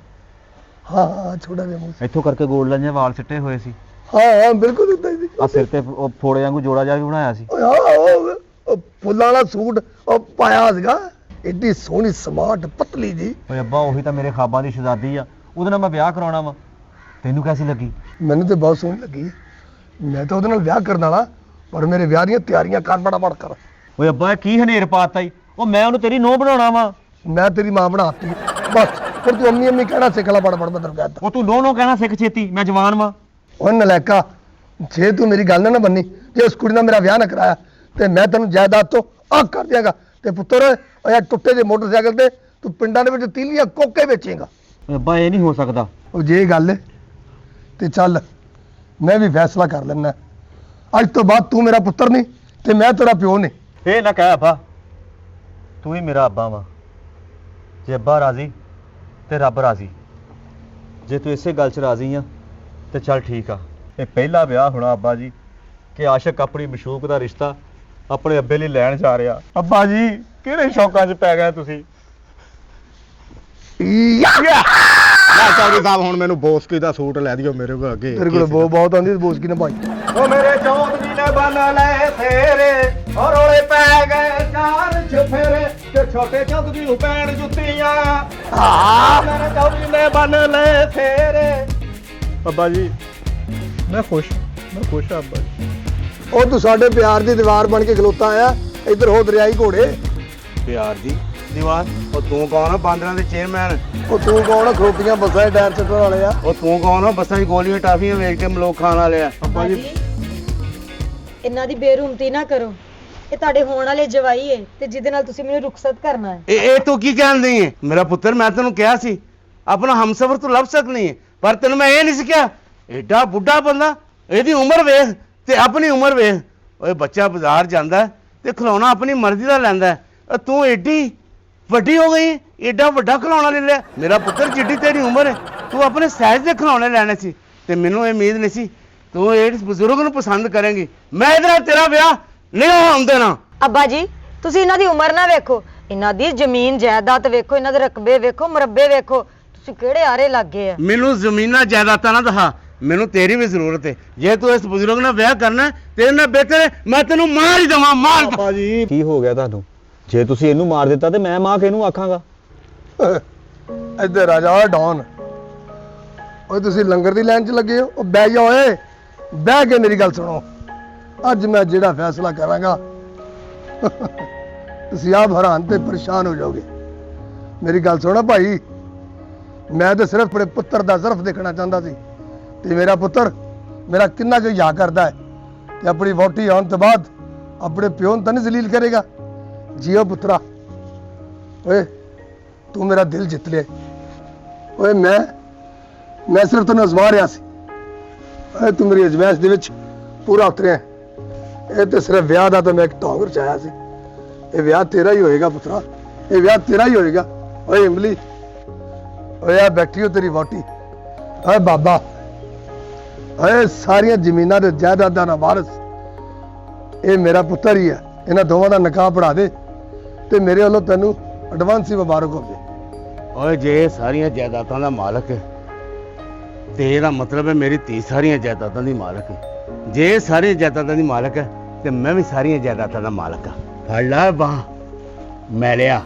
ਹਾਂ ਛੋਟਾ ਜਿਹਾ ਮੂੰਹ ਸੀ। ਇੱਥੋਂ ਕਰਕੇ ਗੋਲਡਨ ਜਿਹੇ ਵਾਲ ਸਿੱਟੇ ਹੋਏ ਸੀ, ਹਾਂ ਬਿਲਕੁਲ ਏਦਾਂ ਹੀ ਸੀ। ਆ ਸਿਰ ਤੇ ਉਹ ਫੋੜੇ ਵਾਂਗੂ ਜੋੜਾ ਜਿਹਾ ਵੀ ਬਣਾਇਆ ਸੀ। ਓਏ ਹਾਂ ਉਹ ਫੁੱਲਾਂ ਵਾਲਾ ਸੂਟ ਉਹ ਪਾਇਆ ਸੀਗਾ, ਏਡੀ ਸੋਹਣੀ ਸਮਾਰਟ ਪਤਲੀ ਜੀ। ਓਏ ਅੱਬਾ ਉਹੀ ਤਾਂ ਮੇਰੇ ਖਾਬਾਂ ਦੀ ਸ਼ਹਿਜ਼ਾਦੀ ਆ, ਉਹਦੇ ਨਾਲ ਮੈਂ ਵਿਆਹ ਕਰਾਉਣਾ ਵਾ। ਤੈਨੂੰ ਕੈਸੀ ਲੱਗੀ? ਮੈਨੂੰ ਤੇ ਬਹੁਤ ਸੋਹਣੀ ਲੱਗੀ। ਮੈਂ ਤਾਂ ਉਹਦੇ ਨਾਲ ਵਿਆਹ ਕਰਨ ਵਾਲਾ, ਪਰ ਮੇਰੇ ਵਿਆਹ ਦੀਆਂ ਤਿਆਰੀਆਂ ਕਰ ਫਟਾਫਟ ਕਰ। ਓਏ ਅੱਬਾ ਇਹ ਕੀ ਹਨੇਰ ਪਾਤਾ ਈ? ਉਹ ਮੈਂ ਉਹਨੂੰ ਤੇਰੀ ਨੂੰਹ ਬਣਾਉਣਾ ਵਾ। ਮੈਂ ਤੇਰੀ ਮਾਂ ਬਣਾਤੀ ਬਸ, ਫਿਰ ਤੂੰ ਅੰਮੀ ਕਹਿਣਾ ਸਿੱਖ ਲੈ, ਫਟਾਫਟ ਮੈਂ ਤੈਨੂੰ ਕਹਿਤਾ। ਉਹ ਤੂੰ ਨੂੰਹ ਕਹਿਣਾ ਸਿੱਖ ਛੇਤੀ, ਮੈਂ ਜਵਾਨ ਵਾਂ। ਓਏ ਨਲਾਇਕਾ, ਜੇ ਤੂੰ ਮੇਰੀ ਗੱਲ ਨਾ ਬੰਨੀ, ਜੇ ਉਸ ਕੁੜੀ ਨਾਲ ਮੇਰਾ ਵਿਆਹ ਨਾ ਕਰਾਇਆ, ਤੇ ਮੈਂ ਤੈਨੂੰ ਜਾਇਦਾਦ ਤੋਂ ਆਹ ਕਰ ਦਿਆਂਗਾ। ਤੇ ਪੁੱਤਰ ਇਹ ਟੁੱਟੇ ਜਿਹੇ ਮੋਟਰਸਾਈਕਲ ਤੇ ਤੂੰ ਪਿੰਡਾਂ ਦੇ ਵਿੱਚ ਤੀਲੀਆਂ ਕੋਕੇ ਵੇਚੇਂਗਾ। ਓਏ ਅੱਬਾ ਇਹ ਨਹੀਂ ਹੋ ਸਕਦਾ। ਉਹ ਜੇ ਗੱਲ ਹੈ ਤੇ ਚੱਲ ਮੈਂ ਵੀ ਫੈਸਲਾ ਕਰ ਲੈਣਾ, ਅੱਜ ਤੋਂ ਬਾਅਦ ਤੂੰ ਮੇਰਾ ਪੁੱਤਰ ਨਹੀਂ ਤੇ ਮੈਂ ਤੇਰਾ ਪਿਓ ਨਹੀਂ। ਇਹ ਨਾ ਕਹਿ ਅੱਬਾ, ਤੂੰ ਹੀ ਮੇਰਾ ਅੱਬਾ ਵਾ। ਜੇ ਅੱਬਾ ਰਾਜ਼ੀ ਤੇ ਰੱਬ ਰਾਜ਼ੀ। ਜੇ ਤੂੰ ਇਸੇ ਗੱਲ 'ਚ ਰਾਜ਼ੀ ਆ ਤੇ ਚੱਲ ਠੀਕ ਆ। ਇਹ ਪਹਿਲਾ ਵਿਆਹ ਹੋਣਾ ਅੱਬਾ ਜੀ ਕਿ ਆਸ਼ਿਕ ਆਪਣੀ ਮਸ਼ੂਕ ਦਾ ਰਿਸ਼ਤਾ ਆਪਣੇ ਅੱਬੇ ਲਈ ਲੈਣ ਜਾ ਰਿਹਾ। ਅੱਬਾ ਜੀ ਕਿਹੜੇ ਸ਼ੌਕਾਂ 'ਚ ਪੈ ਗਏ ਤੁਸੀਂ? ਲੈ ਚੌਰੀ ਸਾਹਿਬ ਹੁਣ ਮੈਨੂੰ ਬੋਸਕੀ ਦਾ ਸੂਟ ਲੈ ਦਿਓ ਮੇਰੇ ਕੋਲ ਅੱਗੇ। ਤੇਰੇ ਕੋਲ ਬਹੁਤ ਆਉਂਦੀ ਬੋਸ ਕੀ ਨਾ ਭਾਈ। ਉਹ ਮੇਰੇ ਚੌਧਰੀ ਨੇ ਬੰਨ ਲਏ ਫੇਰੇ, ਔਰ ਰੋਲੇ ਪੈ ਗਏ ਚਾਰ ਚਫੇਰੇ, ਤੇ ਛੋਟੇ ਚੌਧਰੀ ਨੂੰ ਪੈਣ ਜੁੱਤੀਆਂ। ਮੇਰੇ ਚੌਧਰੀ ਨੇ ਬੰਨ ਲਏ ਫੇਰੇ। ਅੱਬਾ ਜੀ ਮੈਂ ਖੁਸ਼ ਆ ਅੱਬਾ ਜੀ। ਉਹ ਤੂੰ ਸਾਡੇ ਪਿਆਰ ਦੀ ਦੀਵਾਰ ਬਣ ਕੇ ਖਲੋਤਾ ਆਇਆ, ਇੱਧਰ ਹੋ ਦਰਿਆਈ ਘੋੜੇ। ਪਿਆਰ ਦੀ ਦੀਵਾਰ? ਉਹ ਤੂੰ ਕੌਣ ਆ? ਬਾਂਦਰਾਂ ਦੇ ਚੇਅਰਮੈਨ? ਉਹ ਤੂੰ ਕੌਣ ਆ? ਖਰੋਪੀਆਂ ਬੱਸਾਂ ਦੇ ਟਾਇਰ ਚੱਟਣ ਵਾਲੇ ਆ। ਉਹ ਤੂੰ ਕੌਣ ਆ? ਬੱਸਾਂ 'ਚ ਗੋਲੀਆਂ ਟਾਫੀਆਂ ਵੇਚ ਕੇ ਮਲੋਕ ਖਾਣ ਵਾਲੇ ਆ। ਅੱਬਾ ਜੀ ਇਹਨਾਂ ਦੀ ਬੇਰੁਮਤੀ ਨਾ ਕਰੋ। ਇਹ ਤੁਹਾਡੇ ਹੋਣ ਵਾਲੇ ਜਵਾਈ ਏ ਤੇ ਜਿਹਦੇ ਨਾਲ ਤੁਸੀਂ ਮੈਨੂੰ ਰੁਖਸਤ ਕਰਨਾ ਹੈ। ਇਹ ਤੂੰ ਕੀ ਕਹਿੰਦੀ ਹੈ ਮੇਰਾ ਪੁੱਤਰ? ਮੈਂ ਤੈਨੂੰ ਕਿਹਾ ਸੀ ਆਪਣਾ ਹਮਸਫਰ ਤੂੰ ਲੱਭ ਸਕਦੀ ਹੈ, ਪਰ ਤੈਨੂੰ ਮੈਂ ਇਹ ਨਹੀਂ ਸੀ ਕਿਹਾ ਐਡਾ ਬੁੱਢਾ ਬੰਦਾ, ਇਹਦੀ ਉਮਰ ਵੇਖ ਤੇ ਆਪਣੀ ਉਮਰ ਵੇਖ। ਓਏ ਬੱਚਾ ਬਾਜ਼ਾਰ ਜਾਂਦਾ ਹੈ ਤੇ ਖਿਲੌਣਾ ਆਪਣੀ ਮਰਜ਼ੀ ਦਾ ਲੈਂਦਾ ਹੈ, ਤੂੰ ਐਡੀ ਵੱਡੀ ਹੋ ਗਈ, ਐਡਾ ਵੱਡਾ ਖਿਲੌਣਾ ਲੈ ਲਿਆ। ਮੇਰਾ ਪੁੱਤਰ ਜਿੱਡੀ ਤੇਰੀ ਉਮਰ ਹੈ ਤੂੰ ਆਪਣੇ ਸਾਈਜ਼ ਦੇ ਖਿਲੌਣੇ ਲੈਣੇ ਸੀ, ਤੇ ਮੈਨੂੰ ਇਹ ਉਮੀਦ ਨਹੀਂ ਸੀ ਤੂੰ ਇਸ ਬਜ਼ੁਰਗ ਨੂੰ ਪਸੰਦ ਕਰੇਂਗੀ। ਮੈਂ ਇਹਦੇ ਨਾਲ ਤੇਰਾ ਵਿਆਹ ਨਹੀਂ ਹੋਣ ਦੇਣਾ। ਅੱਬਾ ਜੀ ਤੁਸੀਂ ਇਹਨਾਂ ਦੀ ਉਮਰ ਨਾ ਵੇਖੋ, ਇਹਨਾਂ ਦੀ ਜ਼ਮੀਨ ਜਾਇਦਾਦ ਵੇਖੋ, ਇਹਨਾਂ ਦੇ ਰਕਬੇ ਵੇਖੋ, ਮੁਰੱਬੇ ਵੇਖੋ, ਤੁਸੀਂ ਕਿਹੜੇ ਆਰੇ ਲੱਗੇ ਆ। ਮੈਨੂੰ ਜ਼ਮੀਨਾਂ ਜਾਇਦਾਦਾਂ ਨਾ ਦਿਖਾ, ਮੈਨੂੰ ਤੇਰੀ ਵੀ ਜ਼ਰੂਰਤ ਹੈ। ਜੇ ਤੂੰ ਇਸ ਬਜ਼ੁਰਗ ਨਾਲ ਵਿਆਹ ਕਰਨਾ ਹੈ, ਤੇਰੇ ਨਾਲ ਬਿਹਤਰ ਹੈ ਮੈਂ ਤੈਨੂੰ ਮਾਰ ਹੀ ਦੇਵਾਂ, ਮਾਰ ਦੇਵਾਂ। ਪਾਪਾ ਜੀ ਕੀ ਹੋ ਗਿਆ ਤੁਹਾਨੂੰ? ਜੇ ਤੁਸੀਂ ਇਹਨੂੰ ਮਾਰ ਦਿੱਤਾ ਤੇ ਮੈਂ ਮਾਂ ਕਿਹਨੂੰ ਆਖਾਂਗਾ? ਇੱਧਰ ਆ ਜਾ ਓਏ ਡੌਨ। ਓਏ ਤੁਸੀਂ ਲੰਗਰ ਦੀ ਲਾਈਨ 'ਚ ਲੱਗੇ ਹੋ, ਉਹ ਬਹਿ ਜਾ ਓਏ, ਬਹਿ ਕੇ ਮੇਰੀ ਗੱਲ ਸੁਣੋ। ਅੱਜ ਮੈਂ ਜਿਹੜਾ ਫੈਸਲਾ ਕਰਾਂਗਾ ਤੁਸੀਂ ਆਪ ਹੈਰਾਨ ਤੇ ਪਰੇਸ਼ਾਨ ਹੋ ਜਾਓਗੇ। ਮੇਰੀ ਗੱਲ ਸੁਣੋ ਭਾਈ, ਮੈਂ ਤਾਂ ਸਿਰਫ ਆਪਣੇ ਪੁੱਤਰ ਦਾ ਜ਼ਰਫ ਦੇਖਣਾ ਚਾਹੁੰਦਾ ਸੀ ਤੇ ਮੇਰਾ ਪੁੱਤਰ ਮੇਰਾ ਕਿੰਨਾ ਕੁ ਯਾਦ ਕਰਦਾ ਹੈ ਤੇ ਆਪਣੀ ਵਹੁਟੀ ਆਉਣ ਤੋਂ ਬਾਅਦ ਆਪਣੇ ਪਿਓ ਨੂੰ ਤਾਂ ਨਹੀਂ ਜ਼ਲੀਲ ਕਰੇਗਾ। ਜੀਓ ਪੁੱਤਰਾ। ਓਏ ਤੂੰ ਮੇਰਾ ਦਿਲ ਜਿੱਤ ਲਿਆ। ਓਏ ਮੈਂ ਸਿਰਫ ਤੈਨੂੰ ਅਜ਼ਮਾ ਰਿਹਾ ਸੀ। ਓਏ ਤੂੰ ਮੇਰੀ ਅਜ਼ਮਾਇਸ਼ ਦੇ ਵਿੱਚ ਪੂਰਾ ਉਤਰਿਆ। ਇਹ ਤੇ ਸਿਰਫ ਵਿਆਹ ਦਾ ਤਾਂ ਮੈਂ ਇੱਕ ਢੋਂਗ ਰਚਾਇਆ ਸੀ। ਇਹ ਵਿਆਹ ਤੇਰਾ ਹੀ ਹੋਏਗਾ ਪੁੱਤਰਾ, ਇਹ ਵਿਆਹ ਤੇਰਾ ਹੀ ਹੋਏਗਾ। ਓਏ ਇਮਲੀ, ਓਏ ਆ ਬੈਠੀ ਹੋ ਤੇਰੀ ਵਹੁਟੀ। ਓਏ ਬਾਬਾ, ਓਏ ਸਾਰੀਆਂ ਜ਼ਮੀਨਾਂ ਦੇ ਜਾਇਦਾਦਾਂ ਦਾ ਵਾਰਿਸ ਇਹ ਮੇਰਾ ਪੁੱਤਰ ਹੀ ਹੈ। ਇਹਨਾਂ ਦੋਵਾਂ ਦਾ ਨਿਕਾਹ ਪੜਾ ਦੇ ਤੇ ਮੇਰੇ ਵੱਲੋਂ ਤੈਨੂੰ ਐਡਵਾਂਸ ਹੀ ਮੁਬਾਰਕ ਹੋਵੇ। ਓਏ ਜੇ ਇਹ ਸਾਰੀਆਂ ਜਾਇਦਾਦਾਂ ਦਾ ਮਾਲਕ ਹੈ ਤੇ ਇਹਦਾ ਮਤਲਬ ਹੈ ਮੇਰੀ ਧੀ ਸਾਰੀਆਂ ਜਾਇਦਾਦਾਂ ਦੀ ਮਾਲਕ ਹੈ। ਜੇ ਇਹ ਸਾਰੀਆਂ ਜਾਇਦਾਦਾਂ ਦੀ ਮਾਲਕ ਹੈ ਤੇ ਮੈਂ ਵੀ ਸਾਰੀਆਂ ਜਾਇਦਾਦਾਂ ਦਾ ਮਾਲਕ ਹਾਂ। ਫੜ ਲੈ ਬਾਂਹ, ਮੈਂ ਲਿਆ।